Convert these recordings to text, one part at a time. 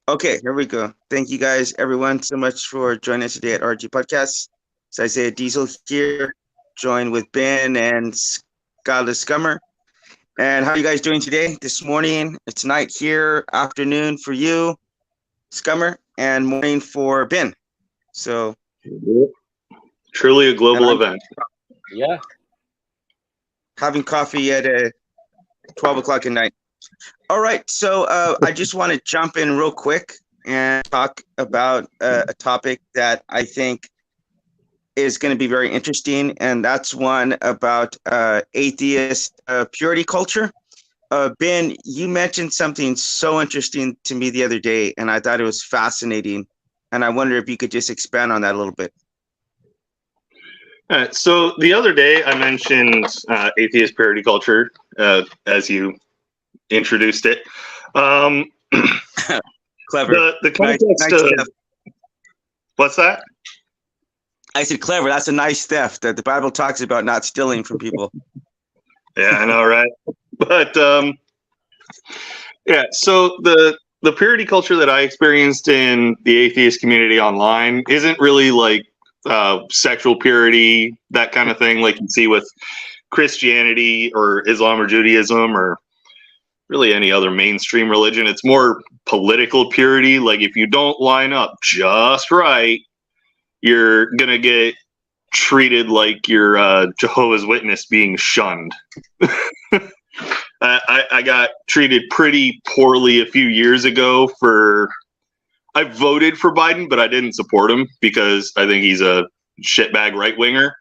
Okay, here we go. Thank you guys, everyone, so much for joining us today at RG Podcast. It's Isaiah Diesel here, joined with Ben and Skylar Scummer. And how are you guys doing today? This morning, it's night here, afternoon for you, Scummer, and morning for Ben. So, truly a global I'm event. Yeah. having coffee at 12 o'clock at night. All right, so I just want to jump in real quick and talk about a topic that I think is going to be very interesting, and that's one about atheist purity culture. Ben, you mentioned something so interesting to me the other day, and I thought it was fascinating, and I wonder if you could just expand on that a little bit. So the other day I mentioned atheist purity culture as you introduced it. Clever. The context nice of what's that? I said clever. That's a nice theft that the Bible talks about not stealing from people. Yeah, I know, right? But yeah, so the purity culture that I experienced in the atheist community online isn't really like sexual purity, that kind of thing, like you see with Christianity or Islam or Judaism or really any other mainstream religion. It's more political purity. Like if you don't line up just right, you're gonna get treated like you're Jehovah's Witness being shunned. I got treated pretty poorly a few years ago I voted for Biden, but I didn't support him because I think he's a shitbag right-winger.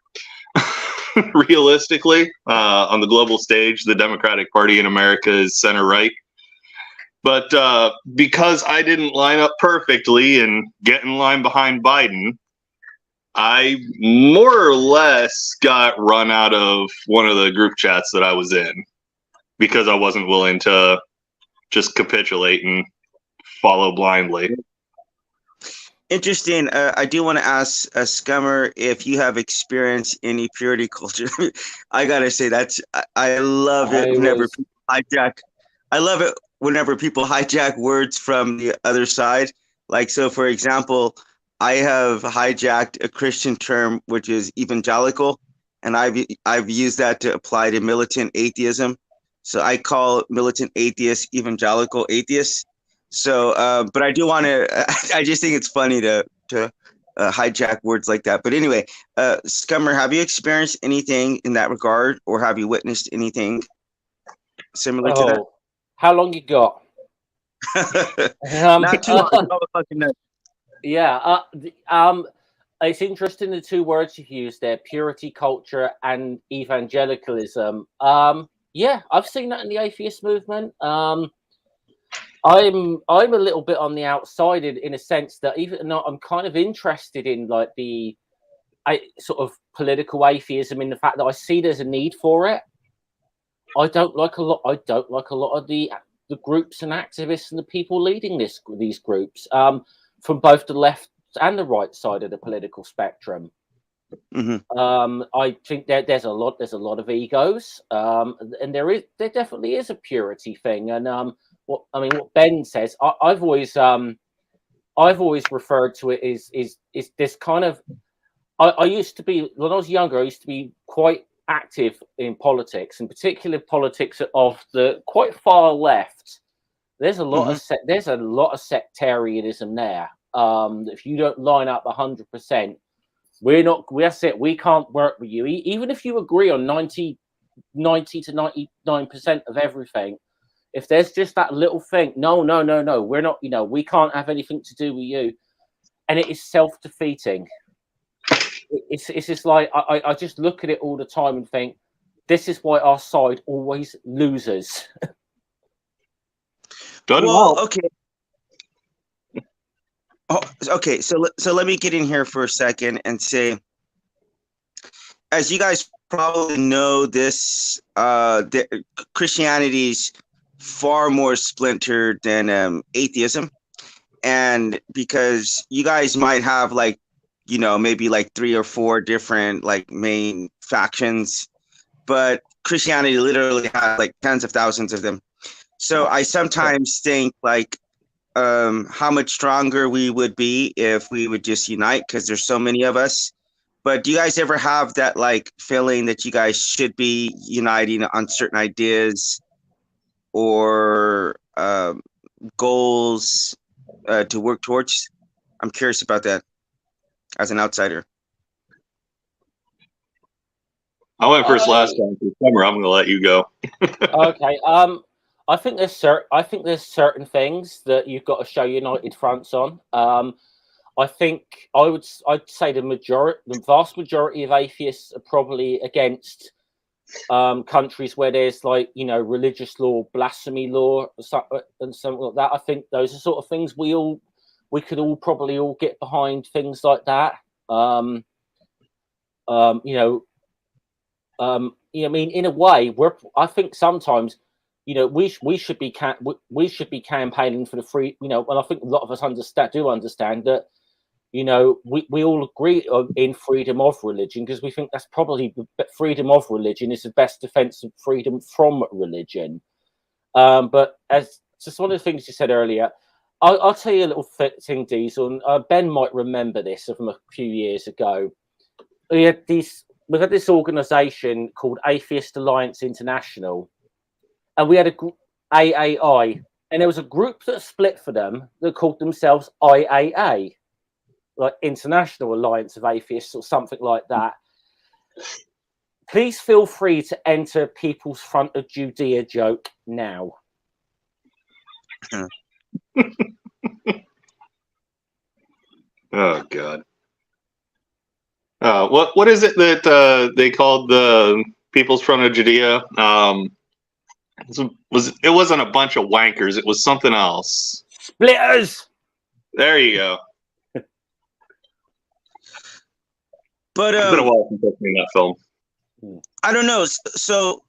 Realistically, on the global stage, the Democratic Party in America is center-right. But because I didn't line up perfectly and get in line behind Biden, I more or less got run out of one of the group chats that I was in because I wasn't willing to just capitulate and follow blindly. Interesting. I do want to ask Scummer if you have experienced any purity culture. I gotta say I love it whenever people hijack. I love it whenever people hijack words from the other side. Like, so for example, I have hijacked a Christian term which is evangelical, and I've used that to apply to militant atheism. So I call militant atheists evangelical atheists. So, but I do want to. I just think it's funny to hijack words like that. But anyway, Scummer, have you experienced anything in that regard, or have you witnessed anything similar to that? How long you got? Not too long. Yeah. It's interesting the two words you've used there: purity culture and evangelicalism. Yeah, I've seen that in the atheist movement. I'm a little bit on the outside in a sense that even though I'm kind of interested in like the sort of political atheism, in the fact that I see there's a need for it. I don't like a lot of the groups and activists and the people leading these groups from both the left and the right side of the political spectrum. Mm-hmm. I think there's a lot of egos, and there definitely is a purity thing, and what Ben says, I've always referred to it is this kind of. I used to be, when I was younger, I used to be quite active in politics, in particular politics of the quite far left. There's a lot of sectarianism there. If you don't line up 100%, that's it. We can't work with you, even if you agree on 90 to 99% of everything. If there's just that little thing, no, we're not, we can't have anything to do with you. And it is self-defeating. It's just like, I just look at it all the time and think, this is why our side always loses. Okay. Oh, okay. So let me get in here for a second and say, as you guys probably know, Christianity's far more splintered than atheism, and because you guys might have maybe 3 or 4 different main factions, but Christianity literally has tens of thousands of them. So I sometimes think how much stronger we would be if we would just unite, because there's so many of us. But do you guys ever have that like feeling that you guys should be uniting on certain ideas or goals to work towards? I'm curious about that as an outsider. I went first last time. Summer, I'm going to let you go. Okay. I think there's certain things that you've got to show united fronts on. I think I'd say the vast majority of atheists are probably against countries where there's like, you know, religious law, blasphemy law, and something like that. I think those are sort of things we could all probably all get behind, things like that. You know, I mean, in a way, I think sometimes, you know, we should be campaigning for the free, you know, and I think a lot of us understand that, you know, we all agree in freedom of religion, because we think that's probably freedom of religion is the best defense of freedom from religion. But as just one of the things you said earlier, I'll tell you a little thing, Diesel, and Ben might remember this from a few years ago. We had this organization called Atheist Alliance International, and we had a AAI, and there was a group that split for them that called themselves IAA, like International Alliance of Atheists or something like that. Please feel free to enter People's Front of Judea joke now. Oh God. What is it that they called the People's Front of Judea? It wasn't a bunch of wankers. It was something else. Splitters. There you go. But it's been a while since I've seen that film. I don't know. So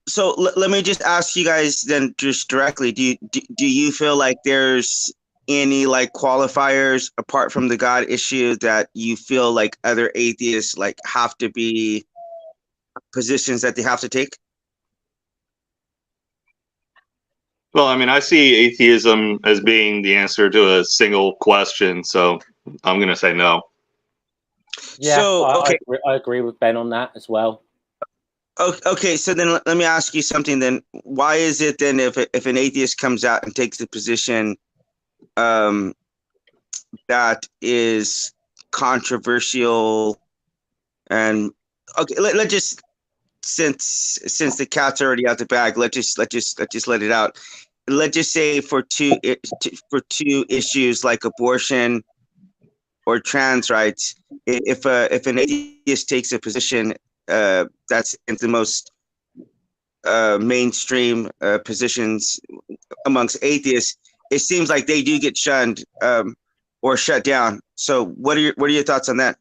let me just ask you guys then, just directly. Do you feel like there's any like qualifiers apart from the God issue that you feel like other atheists like have to be positions that they have to take? Well, I mean, I see atheism as being the answer to a single question, so I'm going to say no. Yeah, so, okay. I agree with Ben on that as well. Okay, so then let me ask you something then. Why is it then if an atheist comes out and takes a position that is controversial, and okay, let's just, since the cat's already out the bag, let's just let it out. Let's just say for two issues like abortion or trans rights, if an atheist takes a position that's in the most mainstream positions amongst atheists, it seems like they do get shunned or shut down. So what are your thoughts on that?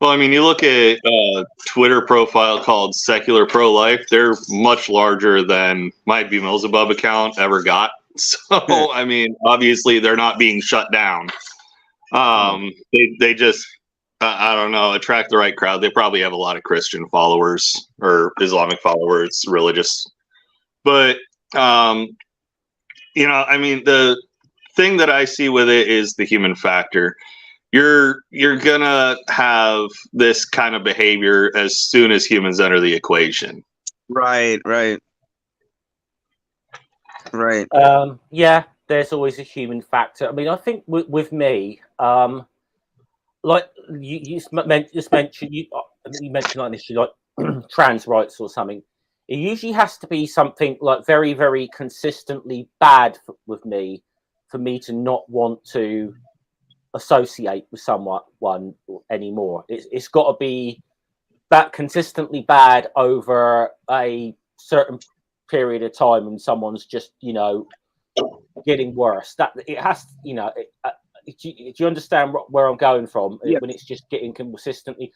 Well, I mean, you look at a Twitter profile called Secular Pro-Life. They're much larger than my Beelzebub account ever got. So, I mean, obviously they're not being shut down. They just, I don't know, attract the right crowd. They probably have a lot of Christian followers or Islamic followers, religious. But, you know, I mean, the thing that I see with it is the human factor. You're gonna have this kind of behavior as soon as humans enter the equation. Right. Yeah, there's always a human factor. I mean, I think with me, like you mentioned like an issue like trans rights or something. It usually has to be something like very, very consistently bad with me for me to not want to associate with someone anymore. It's got to be that consistently bad over a certain period of time, and someone's just, you know, getting worse. That it has, you know. Do you understand where I'm going from? Yeah. When it's just getting consistently,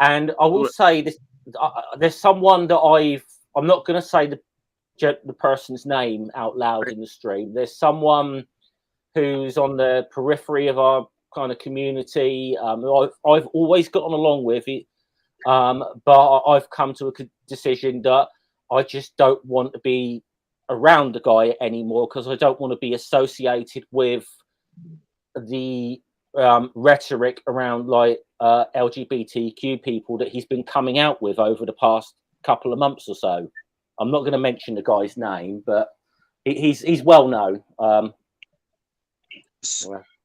and I will say this: there's someone that I'm not going to say the person's name out loud in the stream. There's someone who's on the periphery of our kind of community. I've always gotten along with it, but I've come to a decision that I just don't want to be around the guy anymore because I don't want to be associated with the rhetoric around like LGBTQ people that he's been coming out with over the past couple of months or so. I'm not going to mention the guy's name, but he's well known.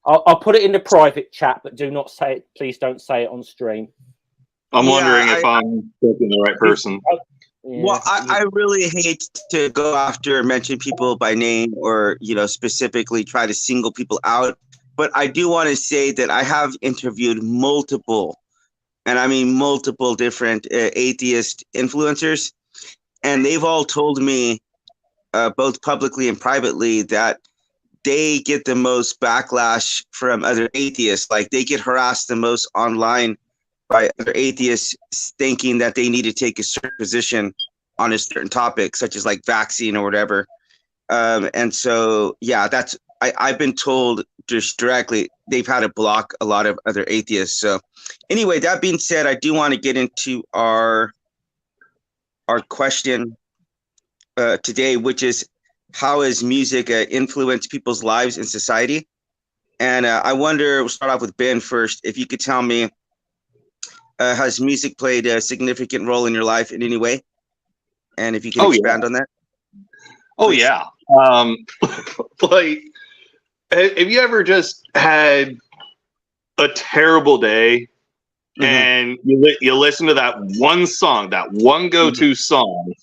I'll put it in the private chat, but do not say it. Please don't say it on stream. I'm wondering if I'm picking the right person. Well, I really hate to go after mention people by name or, specifically try to single people out. But I do want to say that I have interviewed multiple, and I mean multiple different atheist influencers. And they've all told me, both publicly and privately, that they get the most backlash from other atheists. Like they get harassed the most online by other atheists thinking that they need to take a certain position on a certain topic, such as like vaccine or whatever. And so, yeah, I've been told just directly they've had to block a lot of other atheists. So anyway, that being said, I do want to get into our question today, which is how has music influenced people's lives in society? And I wonder, we'll start off with Ben first. If you could tell me, has music played a significant role in your life in any way? And if you can expand on that. Oh, yeah. Like, have you ever just had a terrible day and you listen to that one song, that one go-to song,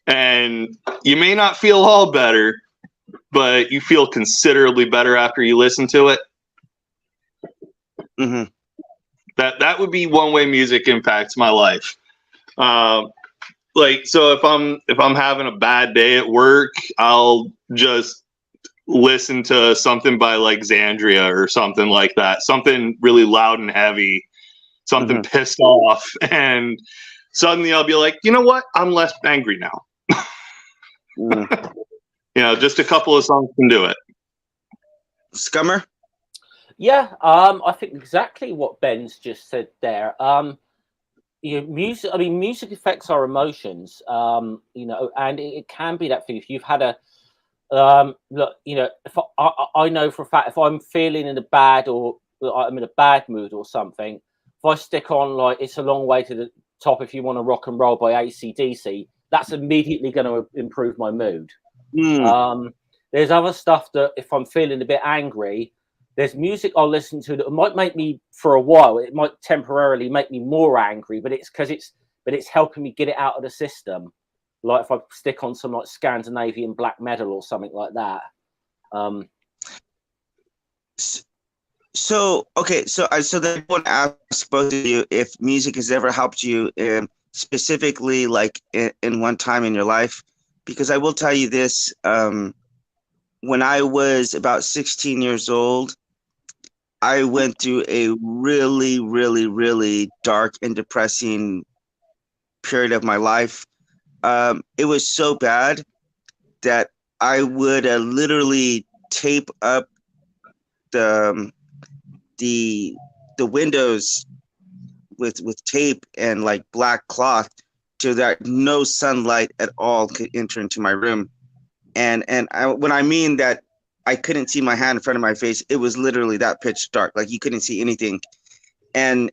and you may not feel all better, but you feel considerably better after you listen to it? That would be one way music impacts my life. Like, so if I'm having a bad day at work, I'll just listen to something by like Xandria or something like that, something really loud and heavy, something pissed off, and suddenly I'll be like, you know what? I'm less angry now. Just a couple of songs can do it. Scummer? Yeah, I think exactly what Ben's just said there. Music. I mean, music affects our emotions. And it can be that thing. If you've had a look, if I know for a fact, if I'm feeling in a bad or I'm in a bad mood or something, if I stick on like "It's a Long Way to the Top If You Want to Rock and Roll" by AC/DC, that's immediately going to improve my mood. There's other stuff that if I'm feeling a bit angry, there's music I'll listen to that might make me, for a while, it might temporarily make me more angry, but it's helping me get it out of the system. Like if I stick on some like Scandinavian black metal or something like that. So then I want to ask both of you if music has ever helped you specifically like in one time in your life, because I will tell you this, when I was about 16 years old, I went through a really, really, really dark and depressing period of my life. It was so bad that I would literally tape up the windows with tape and like black cloth so that no sunlight at all could enter into my room. And when I mean that I couldn't see my hand in front of my face, it was literally that pitch dark, like you couldn't see anything. And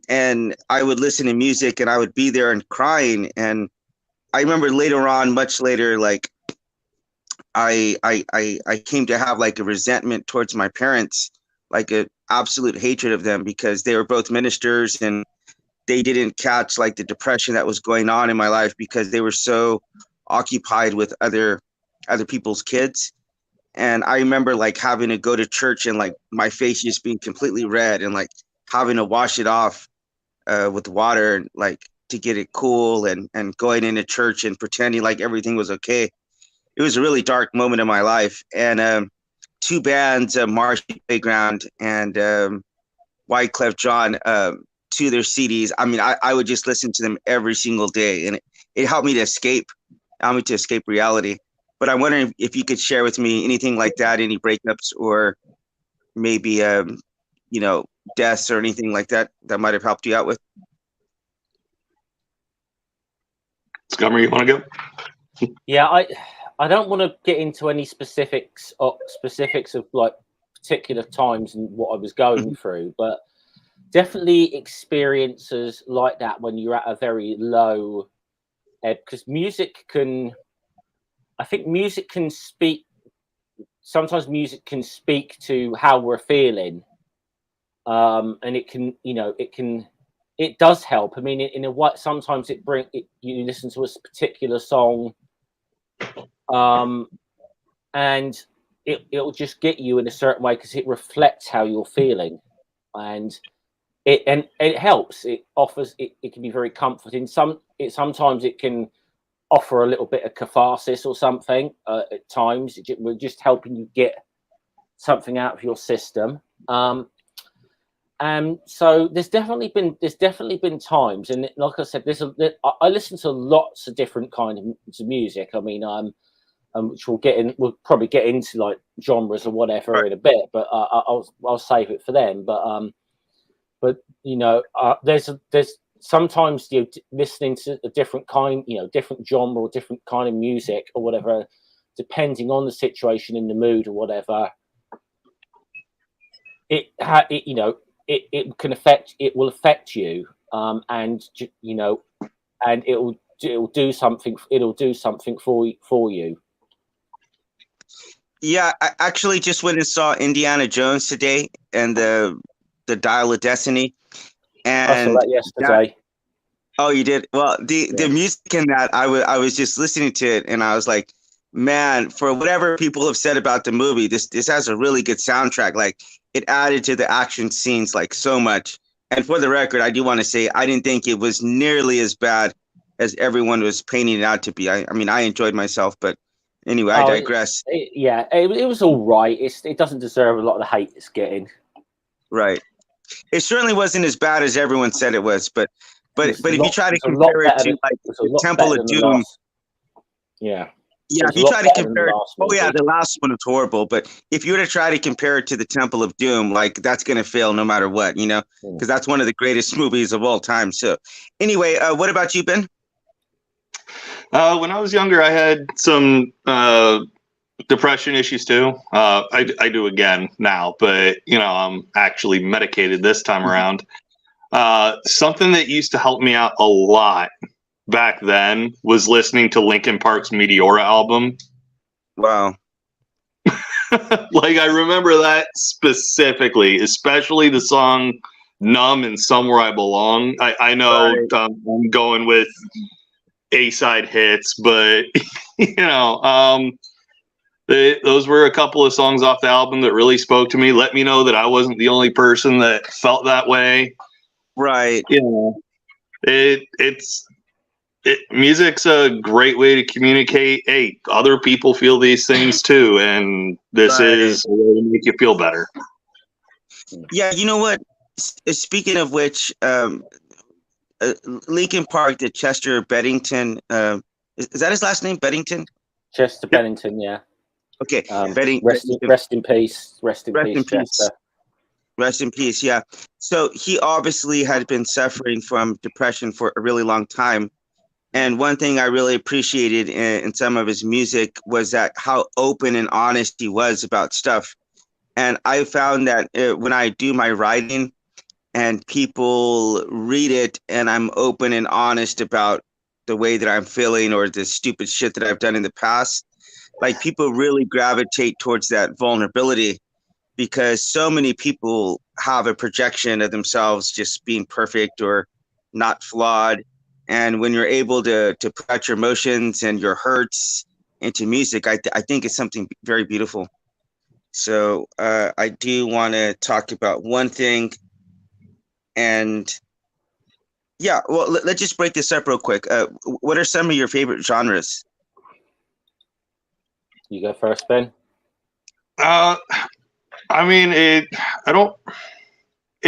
I would listen to music and I would be there and crying. And I remember later on, much later, like I came to have like a resentment towards my parents, like an absolute hatred of them, because they were both ministers and they didn't catch like the depression that was going on in my life because they were so occupied with other people's kids. And I remember like having to go to church and like my face just being completely red and like having to wash it off with water, like to get it cool, and going into church and pretending like everything was okay. It was a really dark moment in my life. And two bands, Marching Playground and Wyclef Jean, two of their CDs. I mean, I would just listen to them every single day, and it helped me to escape reality. But I'm wondering if you could share with me anything like that, any breakups or maybe, deaths or anything like that that might have helped you out with. Scummer, you want to go? Yeah, I don't want to get into any specifics of like particular times and what I was going through, but definitely experiences like that when you're at a very low ebb, because I think music can speak. Sometimes music can speak to how we're feeling, and it does help. I mean, in a way, sometimes you listen to a particular song, and it'll just get you in a certain way because it reflects how you're feeling, and it helps. It offers it can be very comforting. Sometimes it can offer a little bit of catharsis or something at times. We're just helping you get something out of your system. And so there's definitely been times, and like I said, I listen to lots of different kinds of music. I mean, which we'll probably get into like genres or whatever in a bit, but I'll save it for them. But there's sometimes listening to a different kind, different genre or different kind of music or whatever, depending on the situation in the mood or whatever. It will affect you, and it'll do something for you. Yeah, I actually just went and saw Indiana Jones today and the Dial of Destiny. And I saw that yesterday. Oh, you did? Well, the music in that, I was just listening to it, and I was like, man, for whatever people have said about the movie, this has a really good soundtrack. Like, it added to the action scenes like so much. And for the record, I do want to say I didn't think it was nearly as bad as everyone was painting it out to be. I mean, I enjoyed myself, but anyway, I digress. It was all right. It doesn't deserve a lot of the hate it's getting. Right. It certainly wasn't as bad as everyone said it was, but if you try to compare it to like the Temple of Doom, if you try to compare it, the last one was horrible. But if you were to try to compare it to the Temple of Doom, like that's going to fail no matter what, because that's one of the greatest movies of all time. So anyway, what about you, Ben? When I was younger, I had some depression issues too. I do again now, but I'm actually medicated this time around. Something that used to help me out a lot back then was listening to Linkin Park's Meteora album. Wow. Like, I remember that specifically, especially the song Numb and Somewhere I Belong. I know I'm going with A-side hits, but those were a couple of songs off the album that really spoke to me. Let me know that I wasn't the only person that felt that way. Right. Music's a great way to communicate. Hey, other people feel these things too, and this is a way to make you feel better. Yeah, you know what? Speaking of which, Linkin Park, the Chester Bennington, is that his last name? Bennington? Chester Bennington, yeah. Okay. Rest in peace. Rest in peace, Chester. Rest in peace, yeah. So he obviously had been suffering from depression for a really long time. And one thing I really appreciated in some of his music was that how open and honest he was about stuff. And I found that when I do my writing and people read it and I'm open and honest about the way that I'm feeling or the stupid shit that I've done in the past, like people really gravitate towards that vulnerability. Because so many people have a projection of themselves just being perfect or not flawed. And when you're able to put out your emotions and your hurts into music, I think it's something very beautiful. So I do want to talk about one thing. And yeah, well, let's just break this up real quick. What are some of your favorite genres? You go first, Ben. I mean, it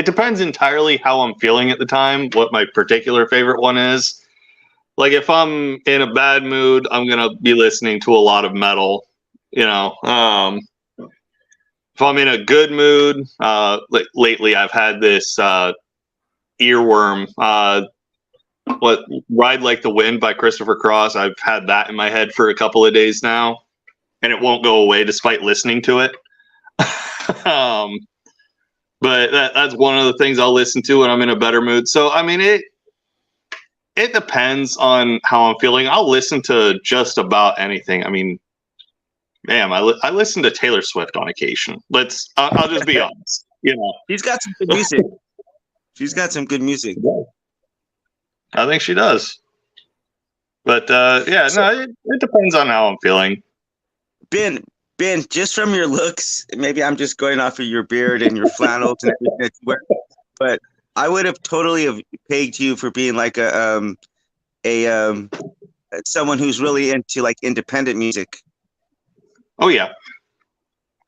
depends entirely how I'm feeling at the time, what my particular favorite one is. Like, if I'm in a bad mood, I'm going to be listening to a lot of metal, If I'm in a good mood, lately I've had this earworm Ride Like the Wind by Christopher Cross. I've had that in my head for a couple of days now, and it won't go away despite listening to it. But that's one of the things I'll listen to when I'm in a better mood. So, I mean, it depends on how I'm feeling. I'll listen to just about anything. I mean, damn, I listen to Taylor Swift on occasion. I'll just be honest. You know, she's got some good music. She's got some good music. I think she does. But yeah, no, it depends on how I'm feeling. Ben, just from your looks, maybe I'm just going off of your beard and your flannels and everything that you wear, but I would have totally have pegged you for being like someone who's really into like independent music. Oh yeah.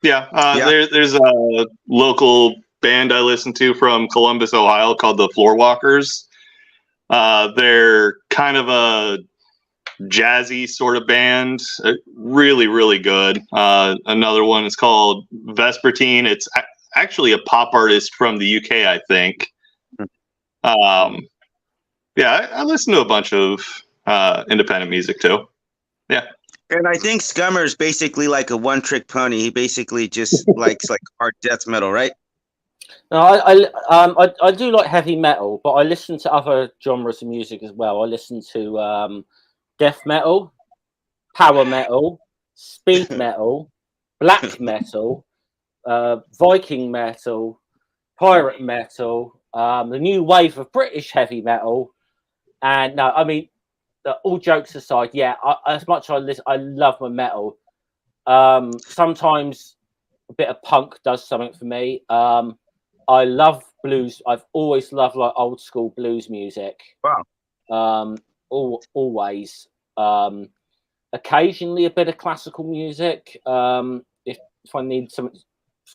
There's a local band I listen to from Columbus, Ohio called the Floorwalkers. They're kind of a jazzy sort of band, really, really good. Another one is called Vespertine. It's actually a pop artist from the UK, I think. Yeah, I listen to a bunch of independent music too. Yeah. And I think Scummer is basically like a one-trick pony. He basically just likes like hard death metal, right? No, I do like heavy metal, but I listen to other genres of music as well. I listen to death metal, power metal, speed metal, black metal, Viking metal, pirate metal, the new wave of British heavy metal, and no, I mean, all jokes aside, yeah, as much as I love my metal. Sometimes a bit of punk does something for me. I love blues. I've always loved like old school blues music. Wow. Always. Occasionally a bit of classical music. If I need something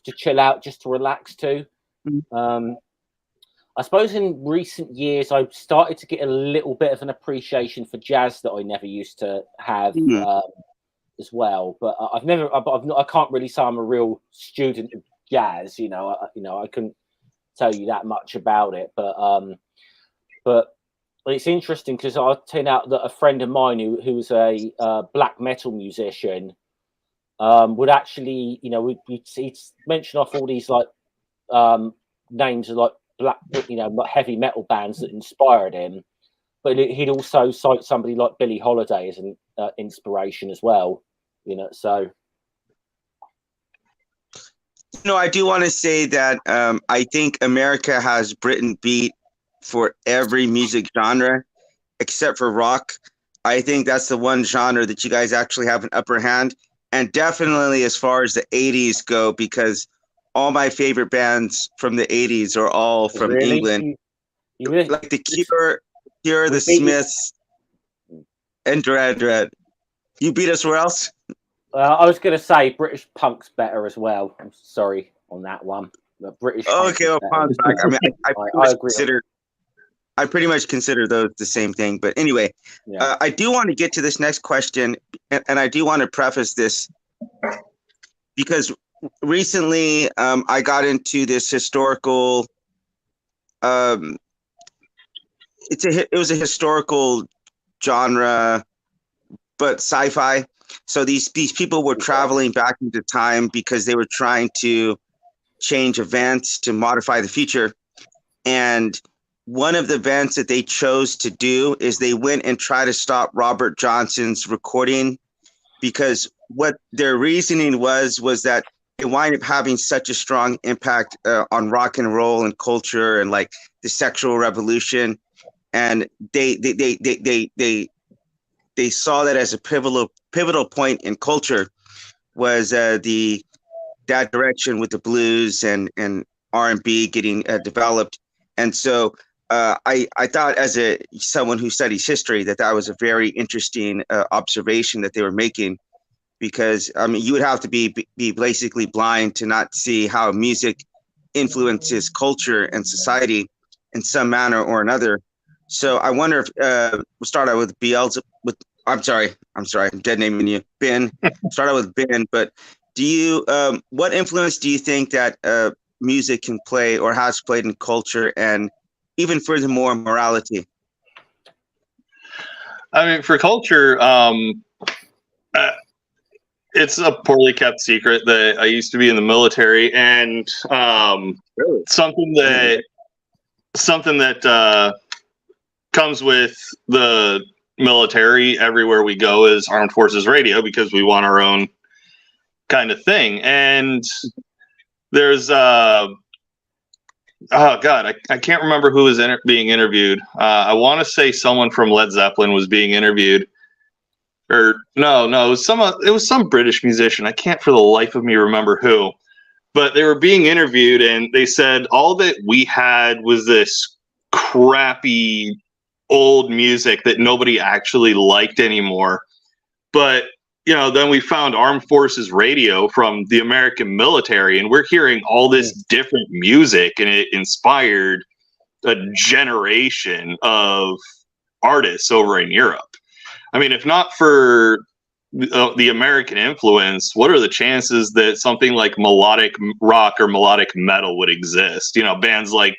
to chill out, just to relax to. I suppose in recent years I've started to get a little bit of an appreciation for jazz that I never used to have as well. But I can't really say I'm a real student of jazz. I couldn't tell you that much about it. But it's interesting because I turned out that a friend of mine who was a black metal musician would actually, he'd mention off all these like names of like black, like heavy metal bands that inspired him, but he'd also cite somebody like Billie Holiday as an inspiration as well. So. I do want to say that I think America has Britain beat for every music genre except for rock. I think that's the one genre that you guys actually have an upper hand, and definitely as far as the 80s go, because all my favorite bands from the 80s are all from England. Like the Cure, the Smiths, and Dread. You beat us where else? I was going to say British punk's better as well. I'm sorry on that one. But British. Okay, well, punk's back. I mean, I pretty much consider those the same thing. But anyway, I do want to get to this next question, and I do want to preface this because recently I got into this historical. It was a historical genre, but sci-fi. So these people were traveling back into time because they were trying to change events to modify the future. And one of the events that they chose to do is they went and tried to stop Robert Johnson's recording, because what their reasoning was that it wound up having such a strong impact on rock and roll and culture and like the sexual revolution. And they saw that as a pivotal point in culture was that direction with the blues and R&B getting developed. And so I thought, as someone who studies history, that was a very interesting observation that they were making, because I mean, you would have to be basically blind to not see how music influences culture and society in some manner or another. So I wonder if we'll start out with I'm sorry, I'm dead naming you, Ben. Start out with Ben, but do you what influence do you think that music can play or has played in culture, and even furthermore morality? I mean, for culture, it's a poorly kept secret that I used to be in the military, and Really? something that comes with the military everywhere we go is Armed Forces Radio, because we want our own kind of thing. And there's oh god, I can't remember who was being interviewed. I want to say someone from Led Zeppelin was being interviewed, or no, it was some British musician. I can't for the life of me remember who, but they were being interviewed, and they said all that we had was this crappy old music that nobody actually liked anymore. But then we found Armed Forces Radio from the American military, and we're hearing all this different music, and it inspired a generation of artists over in Europe. I mean, if not for the American influence, what are the chances that something like melodic rock or melodic metal would exist? Bands like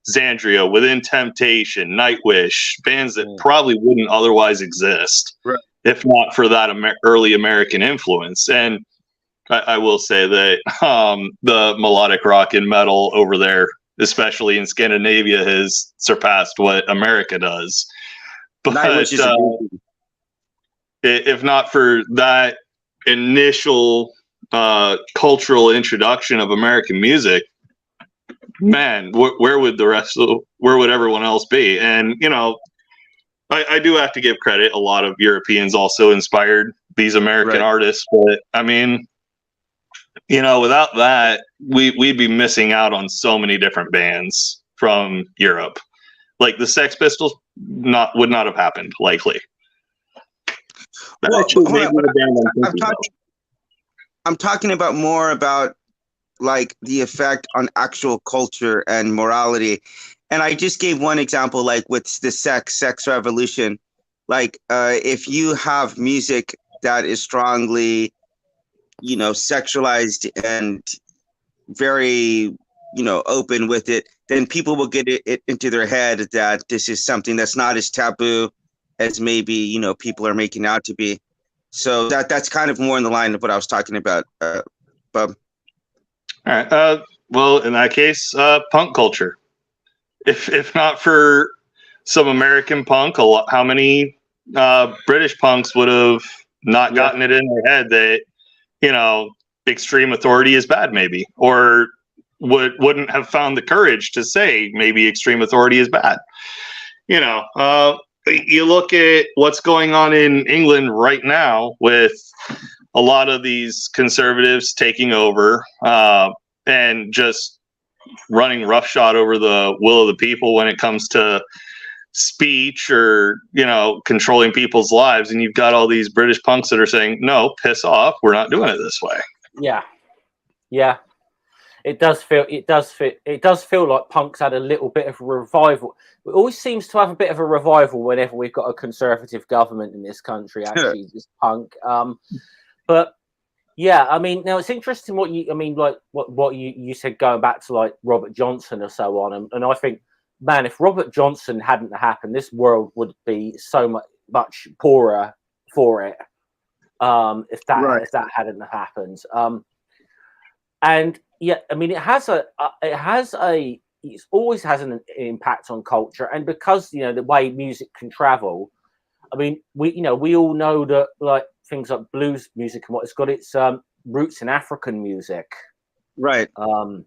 Xandria, Within Temptation, Nightwish, bands that probably wouldn't otherwise exist, right, if not for that early American influence. And I will say that the melodic rock and metal over there, especially in Scandinavia, has surpassed what America does. But if not for that initial cultural introduction of American music, man, where would everyone else be? And I do have to give credit. A lot of Europeans also inspired these American artists, but I mean, without that, we'd be missing out on so many different bands from Europe. Like the Sex Pistols would not have happened, likely. I'm talking about more about like the effect on actual culture and morality. And I just gave one example, like with the sex revolution. Like if you have music that is strongly, sexualized and very, open with it, then people will get it into their head that this is something that's not as taboo as maybe, people are making out to be. So that's kind of more in the line of what I was talking about, Bub. All right. Well, in that case, punk culture. If not for some American punk, how many British punks would have not gotten it in their head that, extreme authority is bad, maybe, or wouldn't have found the courage to say maybe extreme authority is bad. You look at what's going on in England right now with a lot of these conservatives taking over and just running roughshod over the will of the people when it comes to speech or, controlling people's lives. And you've got all these British punks that are saying, no, piss off. We're not doing it this way. Yeah. Yeah. It does feel like punk's had a little bit of a revival. It always seems to have a bit of a revival whenever we've got a conservative government in this country, actually, this punk. But yeah, I mean, now it's interesting what you said, going back to like Robert Johnson or so on. And I think, man, if Robert Johnson hadn't happened, this world would be so much poorer for it. If that hadn't happened. And yeah, I mean, it always has an impact on culture, and because the way music can travel. I mean, we all know that like things like blues music and what it's got its roots in African music, right? And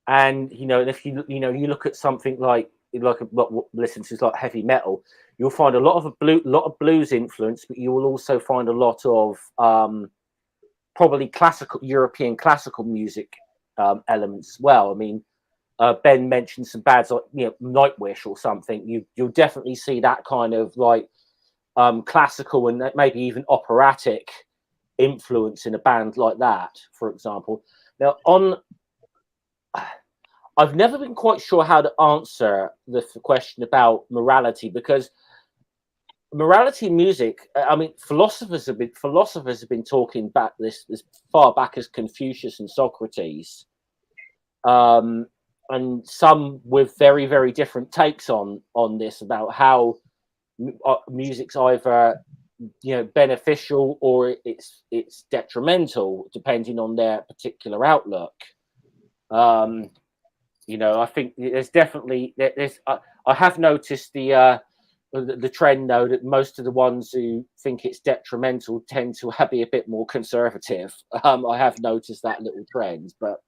if you look at something like what listen to like heavy metal, you'll find a lot of blues influence, but you will also find a lot of probably European classical music elements as well. I mean, Ben mentioned some bands like Nightwish or something. You'll definitely see that kind of like classical and maybe even operatic influence in a band like that, for example. Now, I've never been quite sure how to answer the question about morality, because morality in music, I mean, philosophers have been talking back this far back as Confucius and Socrates, and some with very, very different takes on this about how music's either beneficial or it's detrimental depending on their particular outlook. I think there's definitely I have noticed the trend though that most of the ones who think it's detrimental tend to be a bit more conservative. I have noticed that little trend, but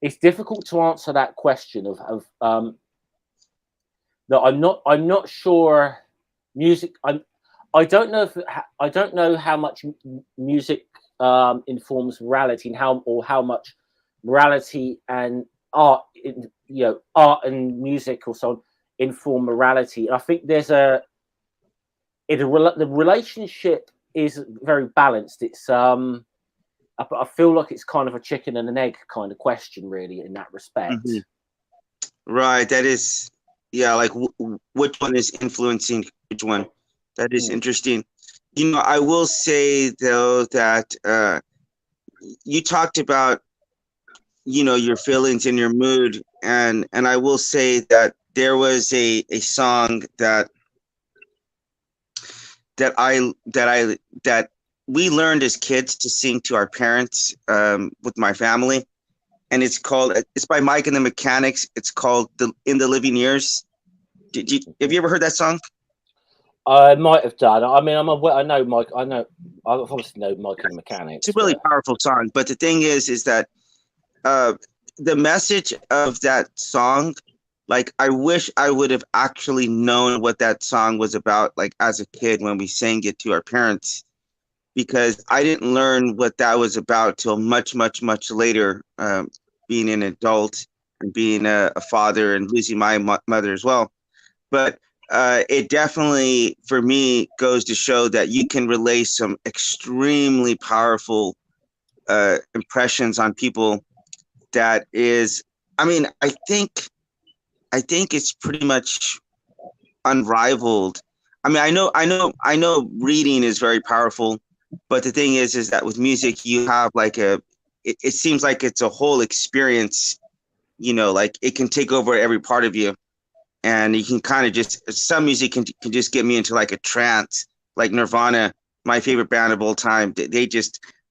it's difficult to answer that question of no, I'm not sure music. I don't know how much music informs morality and how much morality and art, art and music or so on inform morality. I think there's the relationship is very balanced. It's I feel like it's kind of a chicken and an egg kind of question, really, in that respect. Mm-hmm. Right. That is, yeah. Like, which one is influencing which one? That is interesting. I will say though that you talked about, your feelings and your mood, and I will say that there was a song that we learned as kids to sing to our parents with my family, and it's by Mike and the Mechanics. It's called In the Living Years. Have you ever heard that song? I might have done. I mean, I know Mike. I obviously know Mike and the Mechanics. It's a really powerful song, but the thing is that the message of that song, like, I wish I would have actually known what that song was about, like, as a kid when we sang it to our parents, because I didn't learn what that was about till much, much, much later, being an adult and being a father and losing my mother as well. But it definitely, for me, goes to show that you can relay some extremely powerful impressions on people. That is, I mean, I think it's pretty much unrivaled. I mean, I know reading is very powerful, but the thing is that with music you have like it seems like it's a whole experience, like it can take over every part of you, and you can kind of some music can just get me into like a trance, like Nirvana, my favorite band of all time.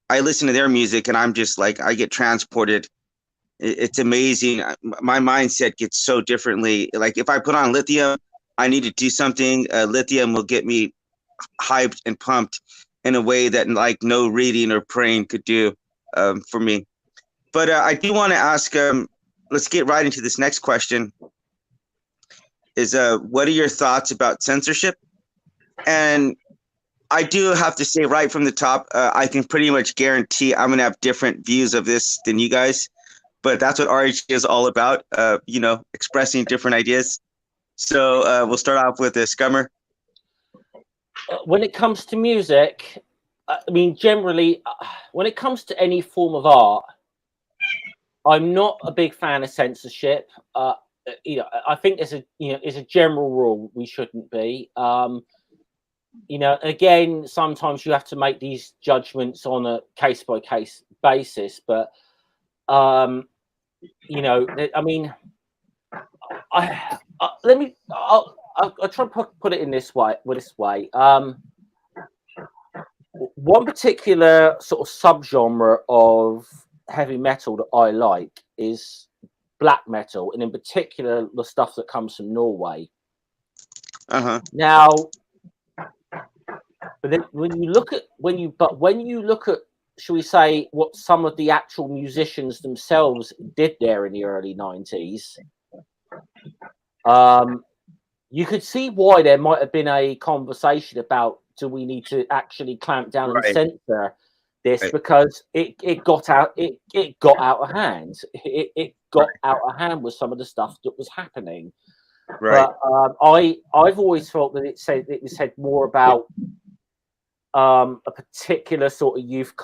I listen to their music and I'm just like, I get transported. It's amazing. My mindset gets so differently. Like if I put on Lithium, I need to do something. Lithium will get me hyped and pumped in a way that like no reading or praying could do for me. But I do want to ask, let's get right into this next question. Is what are your thoughts about censorship? And I do have to say right from the top, I can pretty much guarantee I'm going to have different views of this than you guys. But that's what RH is all about, expressing different ideas. So we'll start off with Scummer. When it comes to music, I mean, generally, when it comes to any form of art, I'm not a big fan of censorship. I think there's a general rule we shouldn't be. Again, sometimes you have to make these judgments on a case-by-case basis, but I mean, I'll try and put it in this way. One particular sort of subgenre of heavy metal that I like is black metal, and in particular the stuff that comes from Norway. Now, but then when you look at shall we say, what some of the actual musicians themselves did there in the early 90s, you could see why there might have been a conversation about, do we need to actually clamp down and censor this, because it got out of hand. It got out of hand with some of the stuff that was happening. Right. But I've always felt that it said more about a particular sort of youth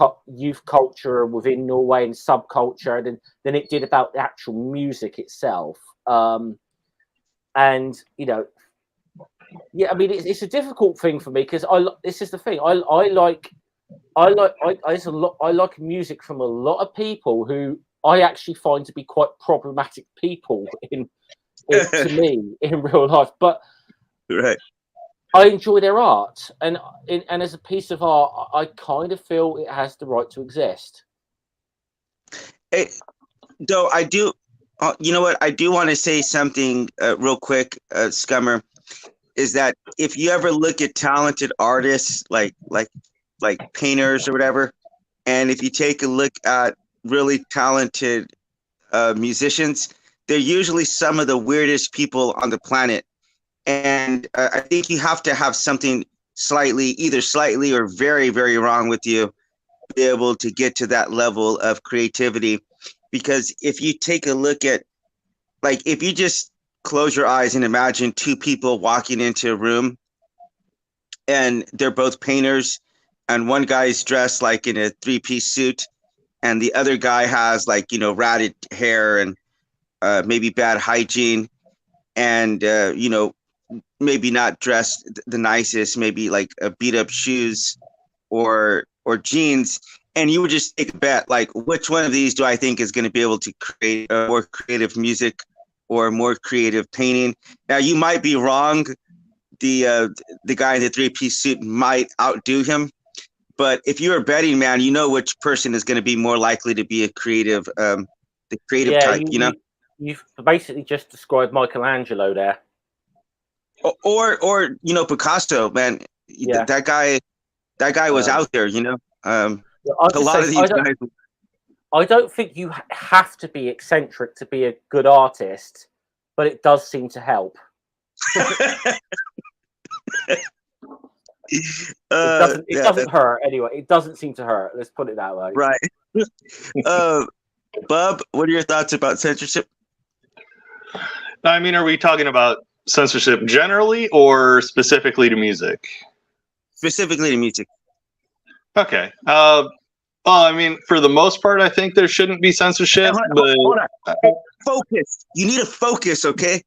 culture within Norway and subculture than it did about the actual music itself. And I mean, it's a difficult thing for me, because this is the thing. I like music from a lot of people who I actually find to be quite problematic people to me in real life. But I enjoy their art, and as a piece of art, I kind of feel it has the right to exist. Though I do, you know what? I do want to say something real quick, Scummer, is that if you ever look at talented artists like painters or whatever, and if you take a look at really talented musicians, they're usually some of the weirdest people on the planet. And I think you have to have something either slightly or very, very wrong with you to be able to get to that level of creativity. Because if you take a look at, like, if you just close your eyes and imagine two people walking into a room and they're both painters, and one guy's dressed like in a three-piece suit, and the other guy has, like, you know, ratted hair and maybe bad hygiene, and you know, maybe not dressed the nicest, maybe like beat up shoes or jeans, and you would just take a bet, like, which one of these do I think is going to be able to create more creative music or more creative painting? Now, you might be wrong. The guy in the three-piece suit might outdo him, but if you're a betting man, you know which person is going to be more likely to be a creative, the creative type. You've basically just described Michelangelo there. Or you know, Picasso, man. Yeah. That guy was out there, you know. A lot of these guys. I don't think you have to be eccentric to be a good artist, but it does seem to help. It doesn't hurt anyway. It doesn't seem to hurt. Let's put it that way. Right. Bub, what are your thoughts about censorship? I mean, are we talking about censorship generally or specifically to music? Specifically to music. Okay. Well, I mean, for the most part, I think there shouldn't be censorship. Hold on. Focus. You need to focus, okay?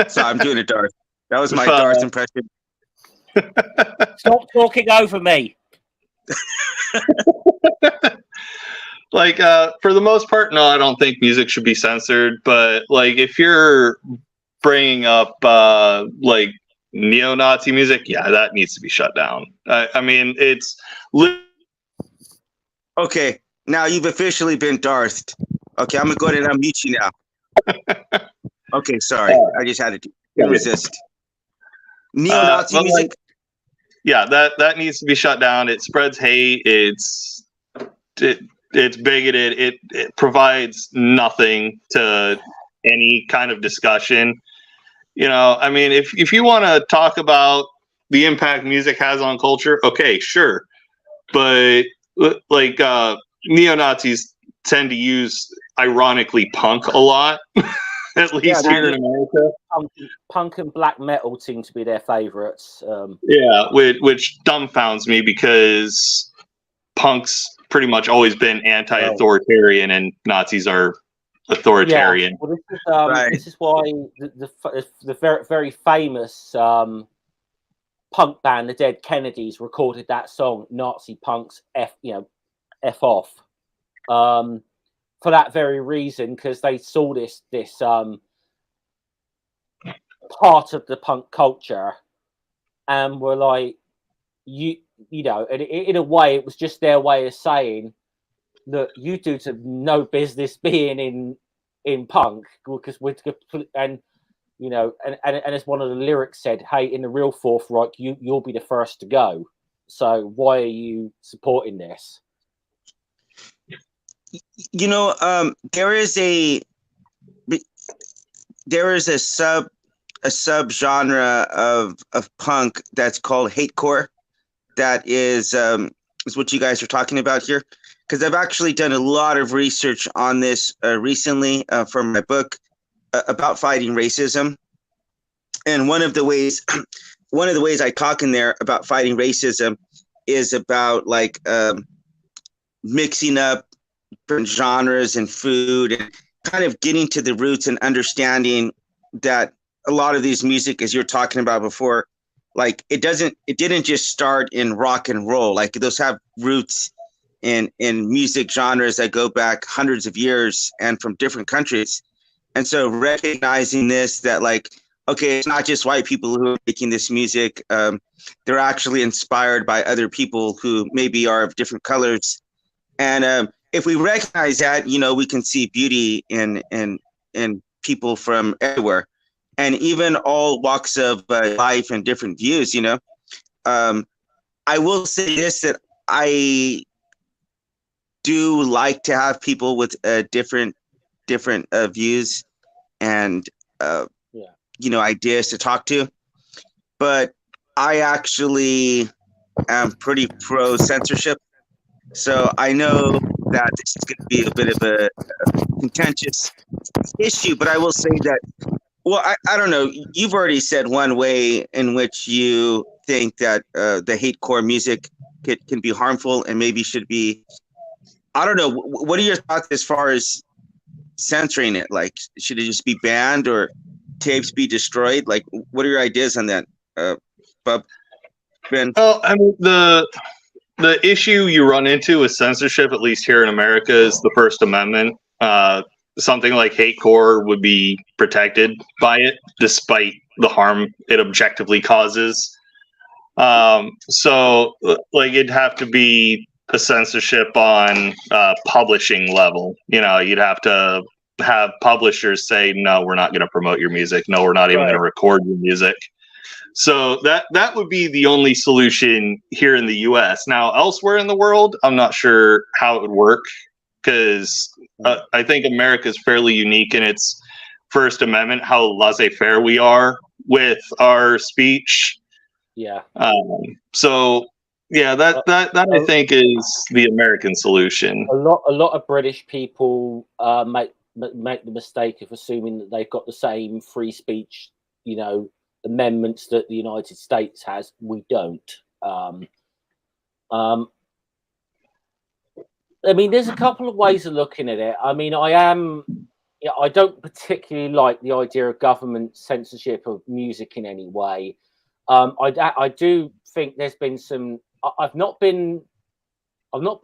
So I'm doing a Darth. That was my Darth impression. Stop talking over me. Like, for the most part, no, I don't think music should be censored. But like, if you're bringing up like neo-Nazi music, yeah, that needs to be shut down. I mean, it's okay. Now you've officially been Darthed. Okay, I'm gonna go ahead and unmute you now. Okay, sorry, I just had to resist. Neo-Nazi music. Like, yeah, that needs to be shut down. It spreads hate. It's bigoted. It provides nothing to any kind of discussion. You know, I mean, if you want to talk about the impact music has on culture, okay, sure. But like neo-Nazis tend to use, ironically, punk a lot, at least here in America. Punk and black metal seem to be their favorites. Yeah, which dumbfounds me because punk's pretty much always been anti-authoritarian and Nazis are authoritarian. Yeah. Well, this is why the very, very famous punk band, the Dead Kennedys, recorded that song "Nazi Punks F Off" for that very reason, because they saw this part of the punk culture and were like, you know, and in a way, it was just their way of saying that you dudes have no business being in punk, because and you know, and as one of the lyrics said, hey, in the real Fourth Reich, you'll be the first to go. So why are you supporting this? You know, there is a sub genre of punk that's called hatecore. That is what you guys are talking about here. Because I've actually done a lot of research on this recently for my book about fighting racism. And one of the ways I talk in there about fighting racism is about like mixing up different genres and food and kind of getting to the roots and understanding that a lot of these music, as you're talking about before, like it didn't just start in rock and roll. Like those have roots in music genres that go back hundreds of years and from different countries. And so recognizing this, that like okay, it's not just white people who are making this music. They're actually inspired by other people who maybe are of different colors. And if we recognize that, we can see beauty in people from everywhere, and even all walks of life and different views. I will say this, that I do like to have people with different views and ideas to talk to, but I actually am pretty pro censorship. So I know that this is going to be a bit of a contentious issue, but I will say that, well, I don't know. You've already said one way in which you think that the hate core music can be harmful and maybe should be, I don't know. What are your thoughts as far as censoring it? Like, should it just be banned or tapes be destroyed? Like, what are your ideas on that, Bob? Ben? Well, I mean, the issue you run into with censorship, at least here in America, is the First Amendment. Something like hate core would be protected by it, despite the harm it objectively causes. So, like, it'd have to be a censorship on publishing level. You'd have to have publishers say, no, we're not going to promote your music. No, we're not even going to record your music. So that would be the only solution here in the US. Now, elsewhere in the world, I'm not sure how it would work, because I think America is fairly unique in its First Amendment, how laissez-faire we are with our speech. Yeah. So yeah, that I think is the American solution. A lot of British people make the mistake of assuming that they've got the same free speech, amendments that the United States has. We don't. I mean, there's a couple of ways of looking at it. I mean, I don't particularly like the idea of government censorship of music in any way. I do think there's been some. I've not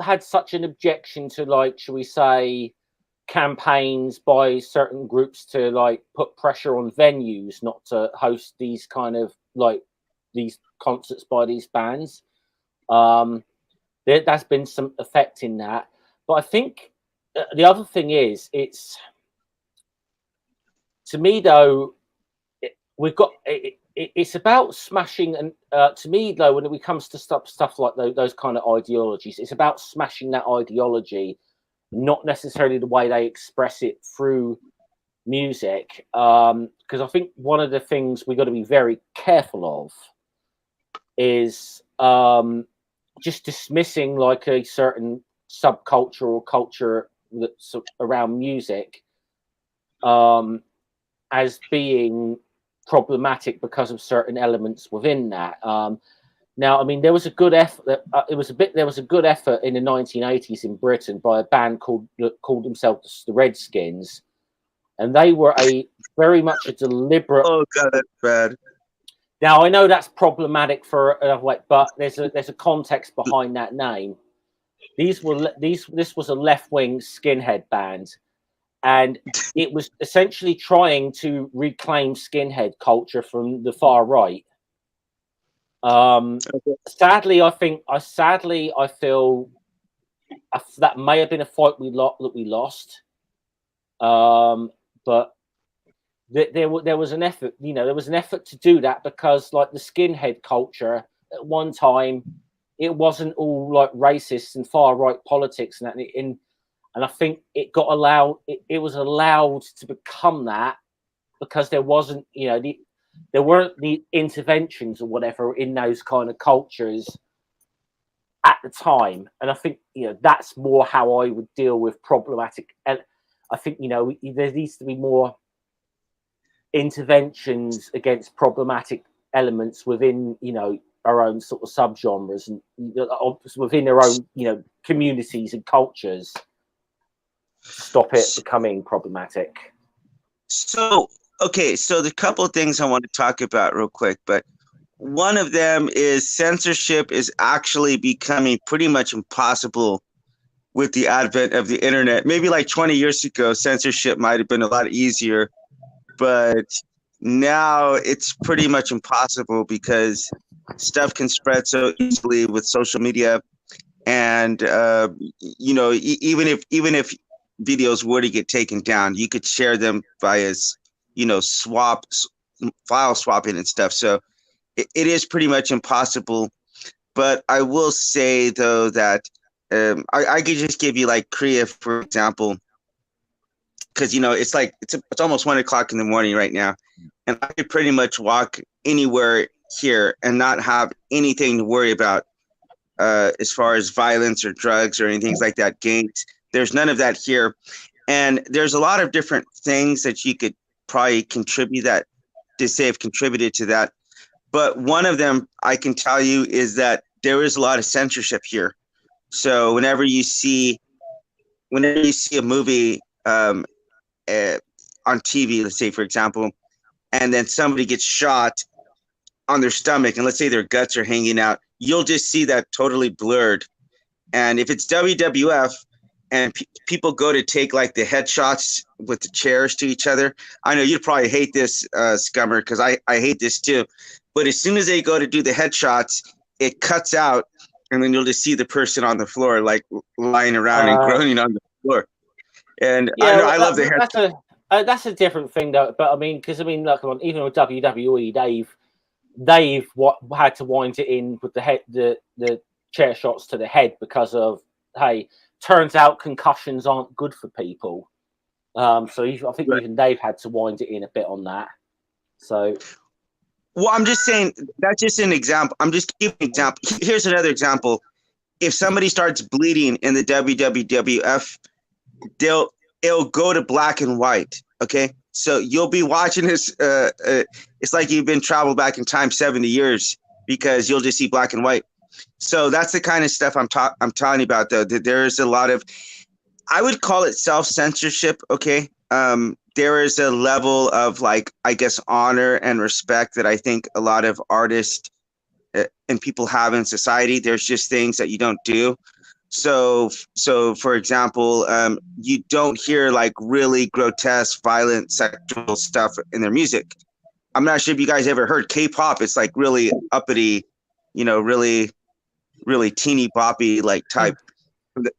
had such an objection to, like, shall we say, campaigns by certain groups to, like, put pressure on venues not to host these kind of, like, these concerts by these bands. There's been some effect in that, but I think the other thing is, it's, to me though, it's about smashing, and to me though, when it comes to stuff like those kind of ideologies, it's about smashing that ideology, not necessarily the way they express it through music. Because I think one of the things we've got to be very careful of is just dismissing, like, a certain subculture or culture that's around music as being problematic because of certain elements within that. Now, I mean, there was a good effort. There was a good effort in the 1980s in Britain by a band called themselves the Redskins, and they were very much a deliberate. Oh God, that's bad. Now, I know that's problematic for another way, but there's a context behind that name. This was a left-wing skinhead band, and it was essentially trying to reclaim skinhead culture from the far right. Sadly, I feel that may have been a fight that we lost. But there was an effort, there was an effort to do that, because, like, the skinhead culture at one time, it wasn't all like racist and far right politics and that. And I think it got allowed. It was allowed to become that because there wasn't, there weren't the interventions or whatever in those kind of cultures at the time. And I think, that's more how I would deal with problematic. And I think, there needs to be more interventions against problematic elements within, our own sort of subgenres and within our own, communities and cultures. Stop it becoming problematic. So, okay, so the couple of things I want to talk about real quick, but one of them is censorship is actually becoming pretty much impossible with the advent of the internet. Maybe like 20 years ago, censorship might have been a lot easier, but now it's pretty much impossible because stuff can spread so easily with social media, and even if videos were to get taken down, you could share them via file swapping and stuff. So it is pretty much impossible. But I will say though that I could just give you like Korea for example, because it's almost 1 o'clock in the morning right now, and I could pretty much walk anywhere here and not have anything to worry about as far as violence or drugs or anything like that. Gangs, there's none of that here, and there's a lot of different things that you could probably contributed to that. But one of them I can tell you is that there is a lot of censorship here. So whenever you see a movie on TV, let's say for example, and then somebody gets shot on their stomach, and let's say their guts are hanging out, you'll just see that totally blurred. And if it's WWF and people go to take like the headshots with the chairs to each other, I know you'd probably hate this, Scummer, because I hate this too. But as soon as they go to do the headshots, it cuts out, and then you'll just see the person on the floor, like lying around and groaning on the floor. And yeah, I love the headshots. That's a different thing, though. But I mean, like even with WWE, they've had to wind it in with the chair shots to the head because of, hey, turns out concussions aren't good for people. I think even they've had to wind it in a bit on that. So, well, I'm just saying that's just an example. I'm just giving an example. Here's another example. If somebody starts bleeding in the WWF, it'll go to black and white. Okay, so you'll be watching this. It's like you've been traveled back in time 70 years because you'll just see black and white. So that's the kind of stuff I'm talking about, though. That there is a lot of, I would call it self-censorship. Okay, there is a level of, like, I guess, honor and respect that I think a lot of artists and people have in society. There's just things that you don't do. So for example, you don't hear like really grotesque, violent, sexual stuff in their music. I'm not sure if you guys ever heard K-pop. It's like really uppity, really, really teeny boppy like type.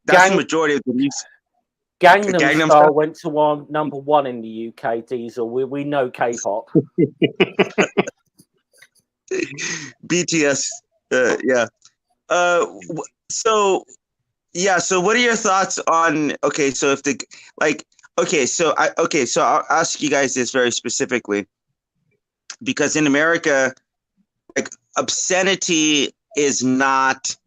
That's the majority of the music. Gangnam Style went to #1 in the UK. Diesel, we know K-pop. BTS, yeah. So what are your thoughts on? So I'll ask you guys this very specifically, because in America, like, obscenity is not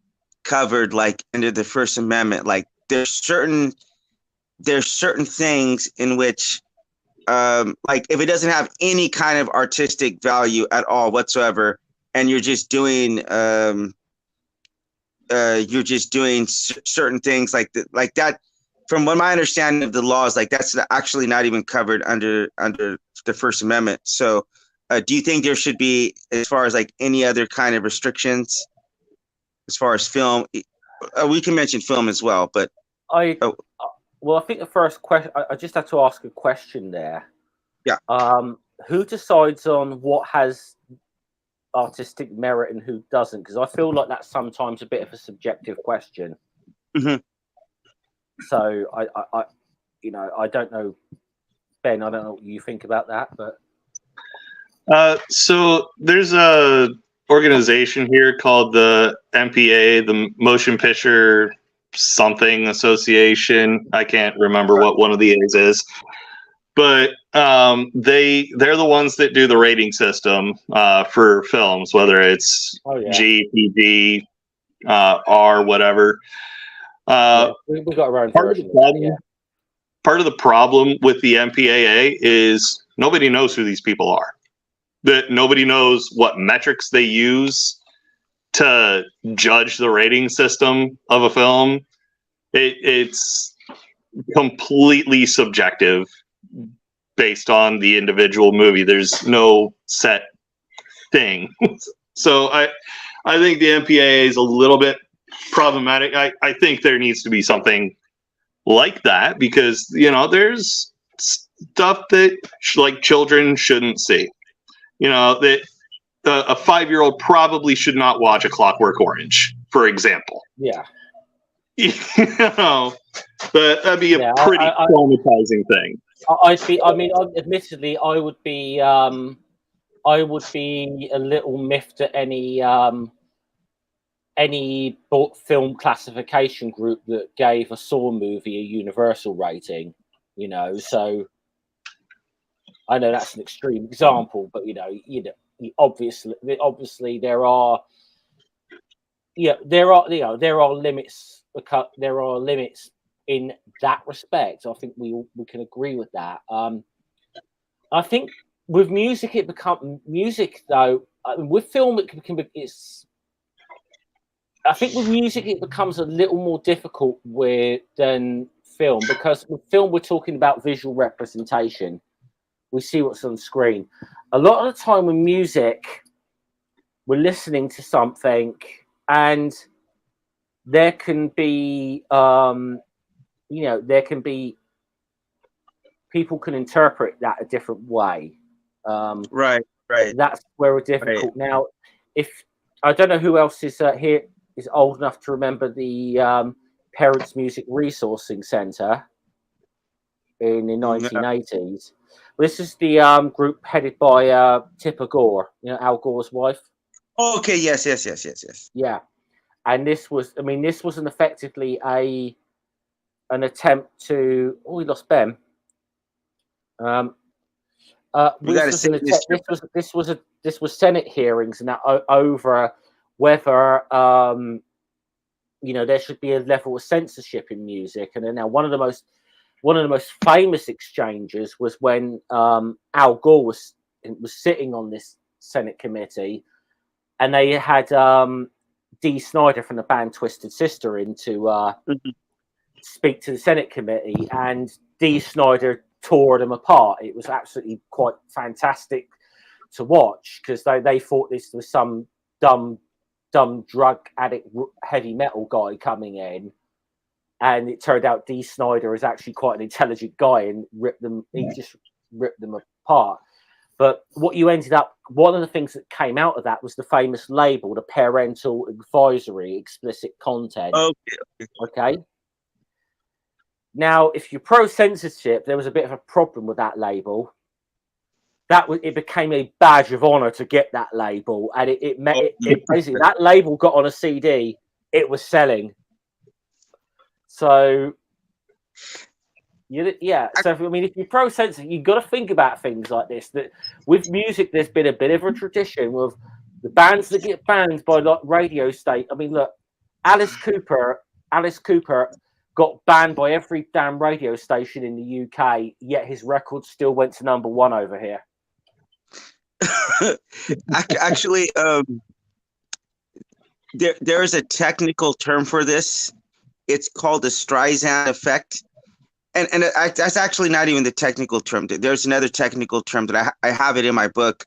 covered like under the First Amendment. Like there's certain things in which like if it doesn't have any kind of artistic value at all whatsoever, and you're just doing certain things like that. From what my understanding of the law is, like that's actually not even covered under the First Amendment. So do you think there should be, as far as like any other kind of restrictions as far as film? We can mention film as well, but I think the first question, I just have to ask a question there. Yeah. Who decides on what has artistic merit and who doesn't? Because I feel like that's sometimes a bit of a subjective question. Mm-hmm. So I don't know, Ben. I don't know what you think about that, but so there's a organization here called the MPA, the Motion Picture something Association. I can't remember what one of the A's is, but they're the ones that do the rating system for films, whether it's G, PG, R, whatever. We got our own version. Part of the problem with the MPAA is nobody knows who these people are. That nobody knows what metrics they use to judge the rating system of a film. It's completely subjective based on the individual movie. There's no set thing. So I think the MPAA is a little bit problematic. I think there needs to be something like that, because there's stuff that like children shouldn't see. You know, that a 5-year-old probably should not watch A Clockwork Orange, for example. Yeah. You know, but that'd be a pretty traumatizing thing. Admittedly, I would be a little miffed at any film classification group that gave a Saw movie a universal rating. You know, so I know that's an extreme example, but you know, obviously there are limits. There are limits in that respect. I think we can agree with that. I think with music, though. With film, I think with music it becomes a little more difficult than film, because with film we're talking about visual representation. We see what's on screen. A lot of the time with music, we're listening to something, and there can be, people can interpret that a different way. Right. That's where we're difficult. Right. Now, if I don't know who else is here is old enough to remember the Parents Music Resourcing Centre in the 1980s. This is the group headed by Tipper Gore, Al Gore's wife. Oh, okay, yes. Yeah, and this was effectively an attempt to. Oh, we lost Ben. This was Senate hearings and that over whether there should be a level of censorship in music. And then now one of the most famous exchanges was when Al Gore was sitting on this Senate committee, and they had Dee Snider from the band Twisted Sister in to speak to the Senate committee, and Dee Snider tore them apart. It was absolutely quite fantastic to watch, because they thought this was some dumb drug addict heavy metal guy coming in, and it turned out Dee Snider is actually quite an intelligent guy and he just ripped them apart. But one of the things that came out of that was the famous label, the parental advisory, explicit content. Okay. Now, if you're pro-censorship, there was a bit of a problem with that label. It became a badge of honor to get that label, and it basically that label got on a CD, it was selling. So, yeah. So, if you're pro-censor, you've got to think about things like this. That with music, there's been a bit of a tradition with the bands that get banned by radio state. Look, Alice Cooper got banned by every damn radio station in the UK, yet his record still went to #1 over here. Actually, there is a technical term for this. It's called the Streisand effect, and that's actually not even the technical term. There's another technical term that I have it in my book,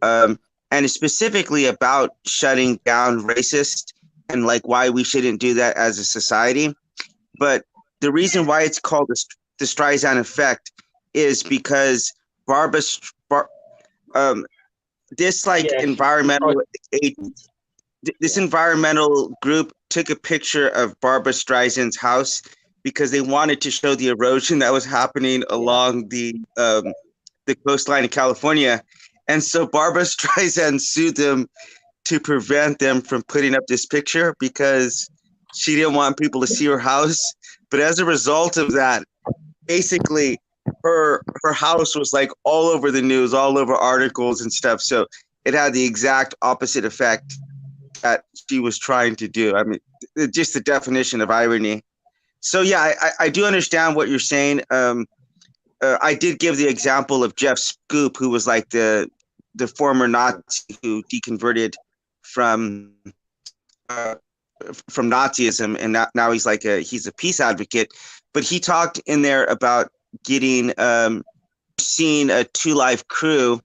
and it's specifically about shutting down racist and why we shouldn't do that as a society. But the reason why it's called the Streisand effect is because this environmental group took a picture of Barbra Streisand's house because they wanted to show the erosion that was happening along the coastline of California. And so Barbra Streisand sued them to prevent them from putting up this picture because she didn't want people to see her house. But as a result of that, basically her house was all over the news, all over articles and stuff. So it had the exact opposite effect that she was trying to do. Just the definition of irony. So yeah, I do understand what you're saying. I did give the example of Jeff Scoop, who was the former Nazi who deconverted from Nazism, and now he's he's a peace advocate. But he talked in there about getting seeing a 2 Live Crew,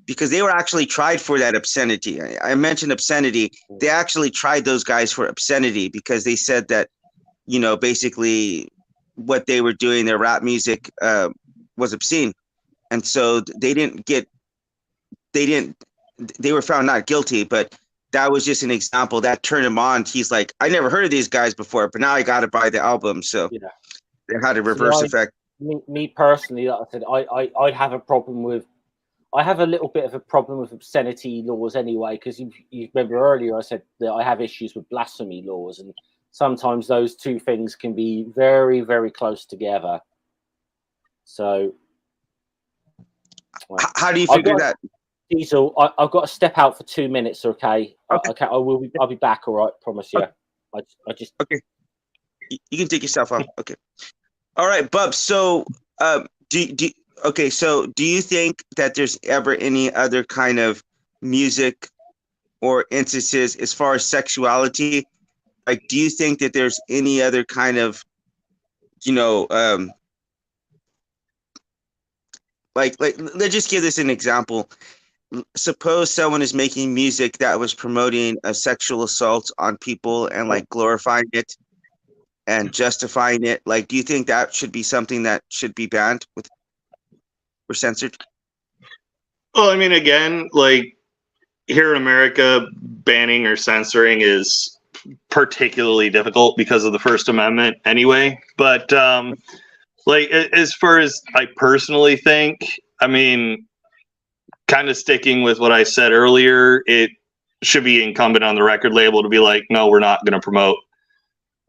because they were actually tried for that obscenity. I mentioned obscenity. They actually tried those guys for obscenity because they said that, basically what they were doing, their rap music was obscene. And so they didn't get they were found not guilty, but that was just an example that turned him on. He's like, I never heard of these guys before, but now I got to buy the album. So Yeah. they had a reverse effect. Me personally, like I said, I have a problem with. I have a little bit of a problem with obscenity laws anyway, because you remember earlier I said that I have issues with blasphemy laws, and sometimes those two things can be very, very close together. So, how do you figure that? Diesel, I've got to step out for 2 minutes. Okay. I'll be back. All right. Promise you. I just. Okay. You can take yourself off. Okay. All right, Bub. So, so do you think that there's ever any other kind of music or instances as far as sexuality? Like, do you think that there's any other kind of, like let's just give this an example. Suppose someone is making music that was promoting a sexual assault on people and like glorifying it and justifying it. Like, do you think that should be something that should be banned or censored? Well, I mean, again, like here in America, banning or censoring is particularly difficult because of the First Amendment anyway. But like as far as I personally think, I mean, kind of sticking with what I said earlier, it should be incumbent on the record label to be like, no, we're not going to promote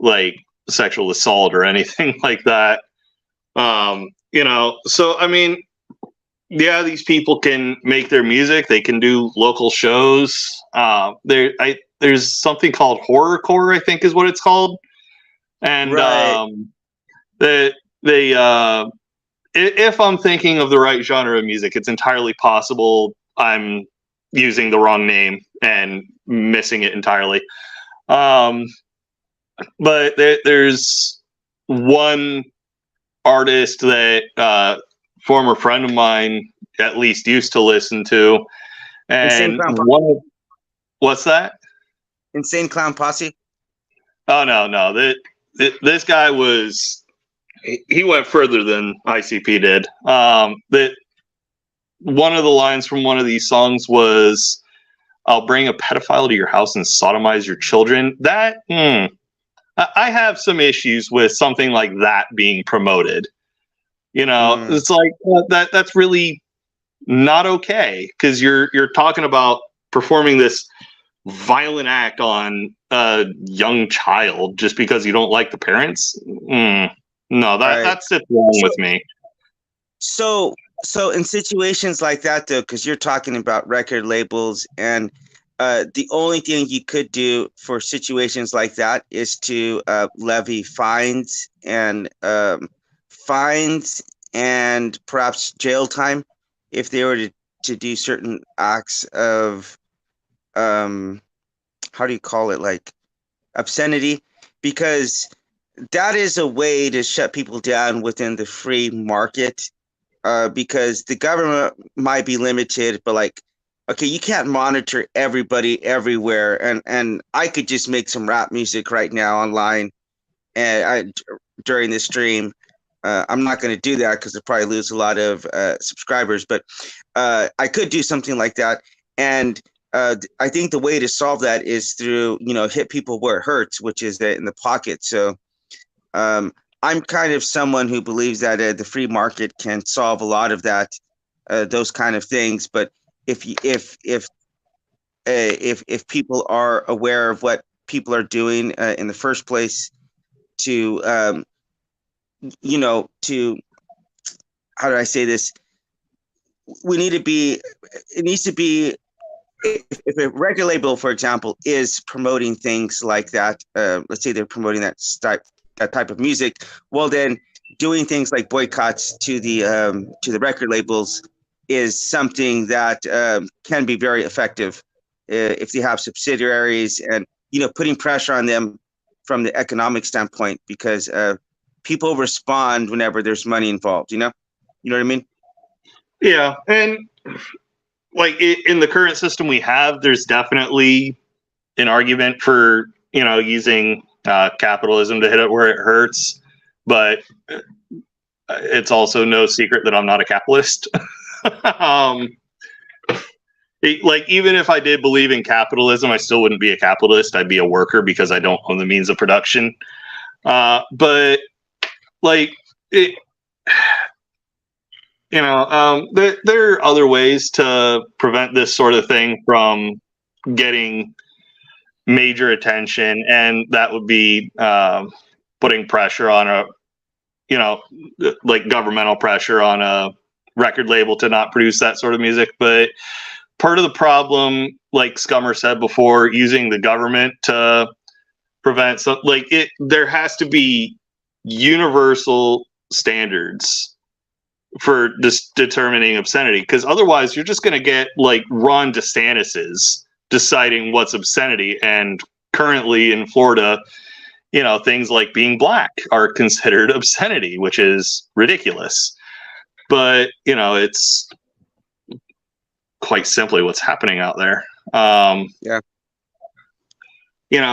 like sexual assault or anything like that. So I mean, yeah, these people can make their music. They can do local shows. There's something called horrorcore, I think is what it's called. And right. If I'm thinking of the right genre of music, it's entirely possible I'm using the wrong name and missing it entirely. But there's one artist that former friend of mine at least used to listen to, and what's that? Insane Clown Posse? Oh no! This guy he went further than ICP did. That one of the lines from one of these songs was, "I'll bring a pedophile to your house and sodomize your children." That I have some issues with something like that being promoted. It's like that's really not okay, because you're talking about performing this violent act on a young child just because you don't like the parents. No, that's wrong with me. So in situations like that, though, because you're talking about record labels, and the only thing you could do for situations like that is to levy fines and perhaps jail time if they were to do certain acts of how do you call it, like obscenity, because that is a way to shut people down within the free market, because the government might be limited, but like, okay, you can't monitor everybody everywhere, and I could just make some rap music right now online and during this stream. I'm not going to do that because I'll probably lose a lot of subscribers, but I could do something like that. And I think the way to solve that is through, hit people where it hurts, which is in the pocket. So I'm kind of someone who believes that the free market can solve a lot of that, those kind of things. But if people are aware of what people are doing in the first place, to how do I say this? It needs to be, if a record label, for example, is promoting things like that, let's say they're promoting that type of music, well, then doing things like boycotts to the record labels is something that can be very effective if they have subsidiaries, and putting pressure on them from the economic standpoint, because people respond whenever there's money involved. You know what I mean? Yeah, and like in the current system we have, there's definitely an argument for using capitalism to hit it where it hurts, but it's also no secret that I'm not a capitalist. Like, even if I did believe in capitalism, I still wouldn't be a capitalist. I'd be a worker because I don't own the means of production. But like it, there are other ways to prevent this sort of thing from getting major attention, and that would be putting pressure on like governmental pressure on a record label to not produce that sort of music. But part of the problem, like Scummer said before, using the government to prevent there has to be universal standards for this determining obscenity, because otherwise you're just going to get like Ron DeSantis's deciding what's obscenity. And currently in Florida, things like being black are considered obscenity, which is ridiculous. But it's quite simply what's happening out there. Yeah.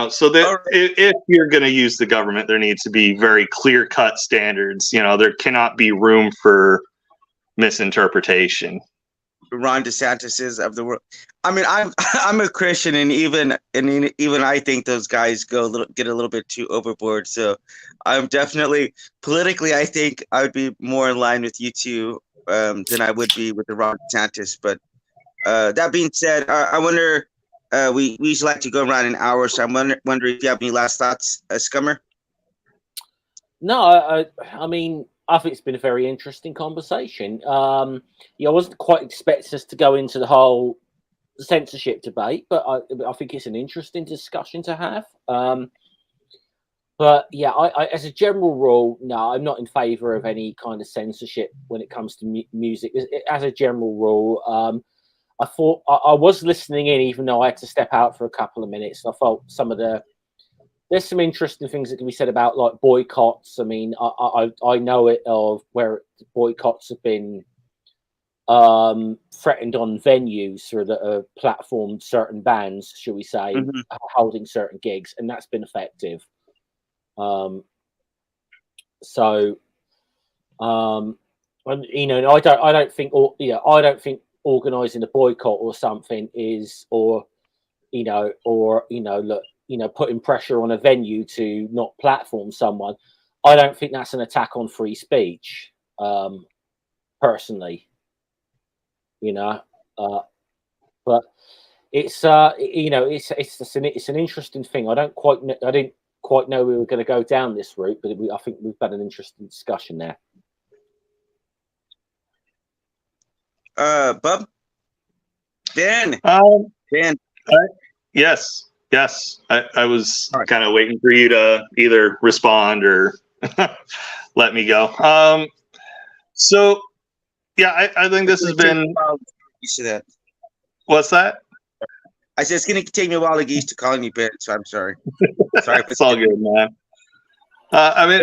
So that if you're going to use the government, there needs to be very clear-cut standards. There cannot be room for misinterpretation. Ron DeSantis of the world. I mean, I'm a Christian, and even I think those guys get a little bit too overboard. So I'm definitely politically, I think I would be more in line with you two than I would be with the Ron DeSantis. But that being said, I wonder. We usually like to go around an hour, so I'm wondering if you have any last thoughts, Scummer? No, I mean, I think it's been a very interesting conversation. I wasn't quite expecting us to go into the whole censorship debate, but I think it's an interesting discussion to have. But yeah, I as a general rule, no, I'm not in favor of any kind of censorship when it comes to music. As a general rule, I thought I was listening in, even though I had to step out for a couple of minutes. I felt there's some interesting things that can be said about like boycotts. I mean, I know it of where boycotts have been threatened on venues or that have platformed certain bands, shall we say, holding certain gigs, and that's been effective. I don't think organizing a boycott or something is, putting pressure on a venue to not platform someone. I don't think that's an attack on free speech, personally. But it's it's an interesting thing. I didn't quite know we were going to go down this route, but I think we've had an interesting discussion there. Bub? Dan? Dan? Yes. I was kind of waiting for you to either respond or let me go. So, yeah, I think this has been... You see that? What's that? I said it's going to take me a while to get used to calling you Ben, so I'm sorry. Sorry. It's all good, man. I mean,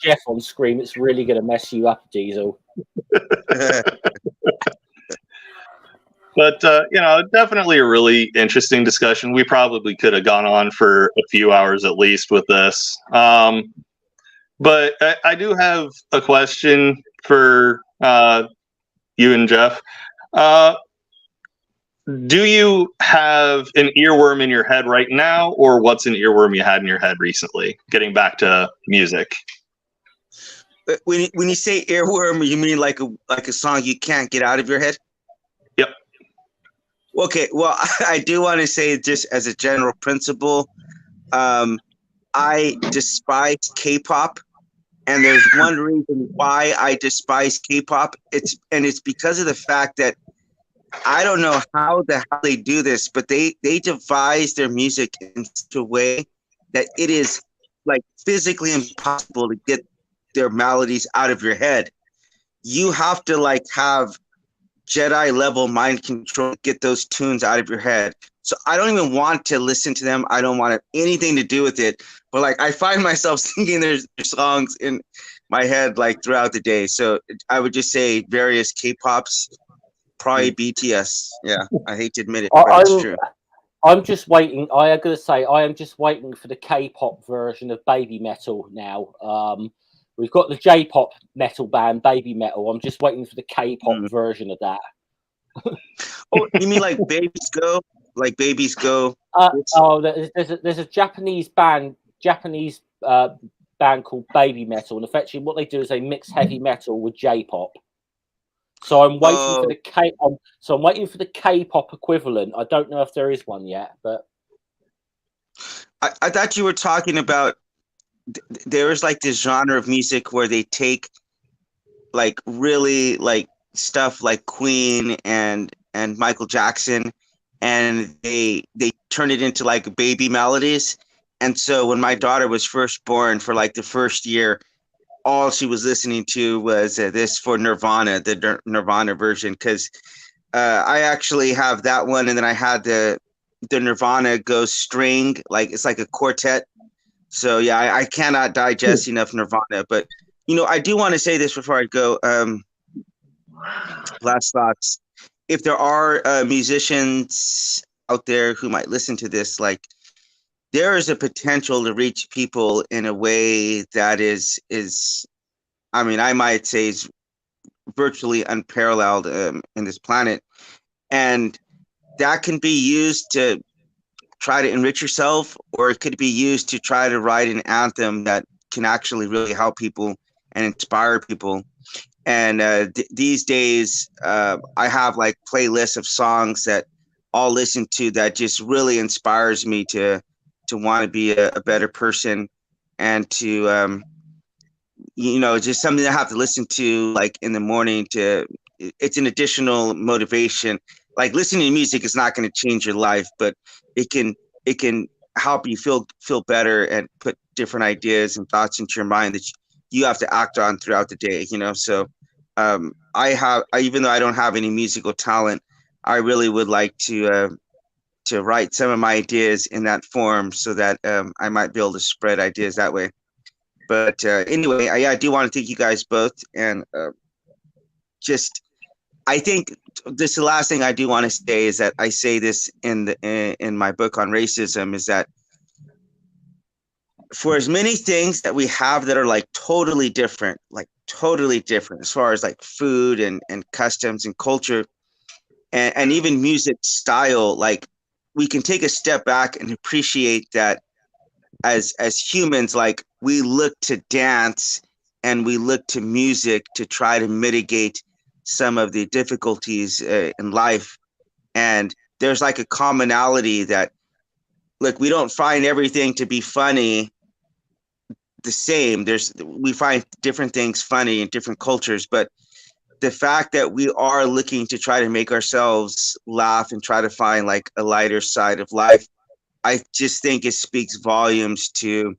Jeff on screen. It's really going to mess you up, Diesel. But definitely a really interesting discussion. We probably could have gone on for a few hours at least with this. But I do have a question for you and Jeff. Do you have an earworm in your head right now, or what's an earworm you had in your head recently? Getting back to music. When you say earworm, you mean like a song you can't get out of your head? Yep. Okay. Well, I do want to say, just as a general principle, I despise K-pop, and there's one reason why I despise K-pop. It's because of the fact that I don't know how they do this, but they devise their music in such a way that it is like physically impossible to get their melodies out of your head. You have to like have Jedi level mind control to get those tunes out of your head. So I don't even want to listen to them. I don't want anything to do with it. But like I find myself singing their songs in my head like throughout the day. So I would just say various K-pops. Probably BTS. Yeah, I hate to admit it, but it's true. I'm just waiting. I am going to say I am just waiting for the K-pop version of Baby Metal now. We've got the J-pop metal band Baby Metal. I'm just waiting for the K-pop version of that. Oh, you mean like Babies Go? Like Babies Go? There's a Japanese band called Baby Metal, and effectively what they do is they mix heavy metal with J-pop. So I'm waiting for the I'm waiting for the K-pop equivalent. I don't know if there is one yet, but I thought you were talking about. There is like this genre of music where they take like really like stuff like Queen and Michael Jackson, and they turn it into like baby melodies. And so when my daughter was first born, for like the first year, all she was listening to was this for Nirvana, the Nirvana version, because I actually have that one, and then I had the Nirvana Ghost String, like it's like a quartet. So yeah, I cannot digest enough Nirvana, but I do want to say this before I go. Last thoughts. If there are musicians out there who might listen to this, like there is a potential to reach people in a way that is I mean, I might say is virtually unparalleled in this planet, and that can be used to try to enrich yourself, or it could be used to try to write an anthem that can actually really help people and inspire people. And these days, I have like playlists of songs that I'll listen to that just really inspires me to want to be a better person, and to just something I have to listen to like in the morning. It's an additional motivation. Like listening to music is not going to change your life, but it can help you feel better and put different ideas and thoughts into your mind that you have to act on throughout the day. So even though I don't have any musical talent, I really would like to write some of my ideas in that form, so that I might be able to spread ideas that way. But anyway, I do want to thank you guys both, and I think this is the last thing I do want to say, is that I say this in my book on racism, is that for as many things that we have that are like totally different as far as like food and customs and culture and even music style, like we can take a step back and appreciate that as humans, like we look to dance and we look to music to try to mitigate some of the difficulties in life. And there's like a commonality that, look, we don't find everything to be funny the same. We find different things funny in different cultures, but the fact that we are looking to try to make ourselves laugh and try to find like a lighter side of life, I just think it speaks volumes to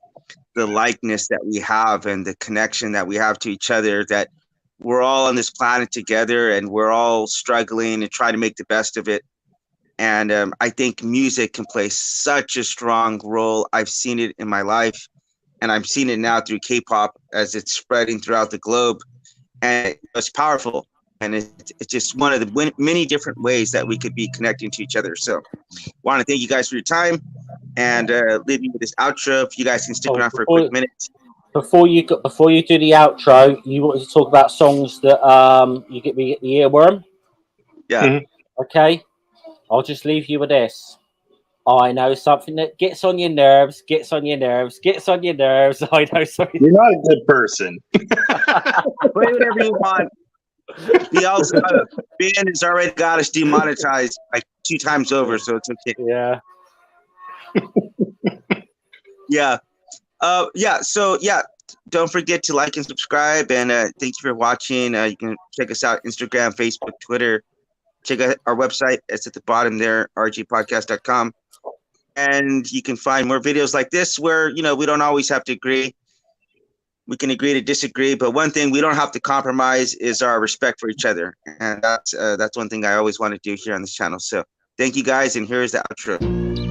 the likeness that we have and the connection that we have to each other, that we're all on this planet together and we're all struggling and trying to make the best of it. And I think music can play such a strong role. I've seen it in my life, and I'm seeing it now through K-pop as it's spreading throughout the globe. And it's powerful. And it's just one of the many different ways that we could be connecting to each other. So I want to thank you guys for your time, and leave you with this outro. If you guys can stick around for a quick minute. Before you do the outro, you want to talk about songs that you get the earworm? Yeah. Mm-hmm. Okay. I'll just leave you with this. I know something that gets on your nerves, gets on your nerves, gets on your nerves. I know something. You're not a good person. Play whatever you want. Ben has already got us demonetized like 2 times over, so it's okay. Yeah. Yeah. So don't forget to like and subscribe, and thank you for watching. You can check us out Instagram, Facebook, Twitter. Check out our website. It's at the bottom there, rhepodcast.com. And you can find more videos like this where, we don't always have to agree. We can agree to disagree, but one thing we don't have to compromise is our respect for each other. And that's one thing I always want to do here on this channel. So thank you guys, and here's the outro.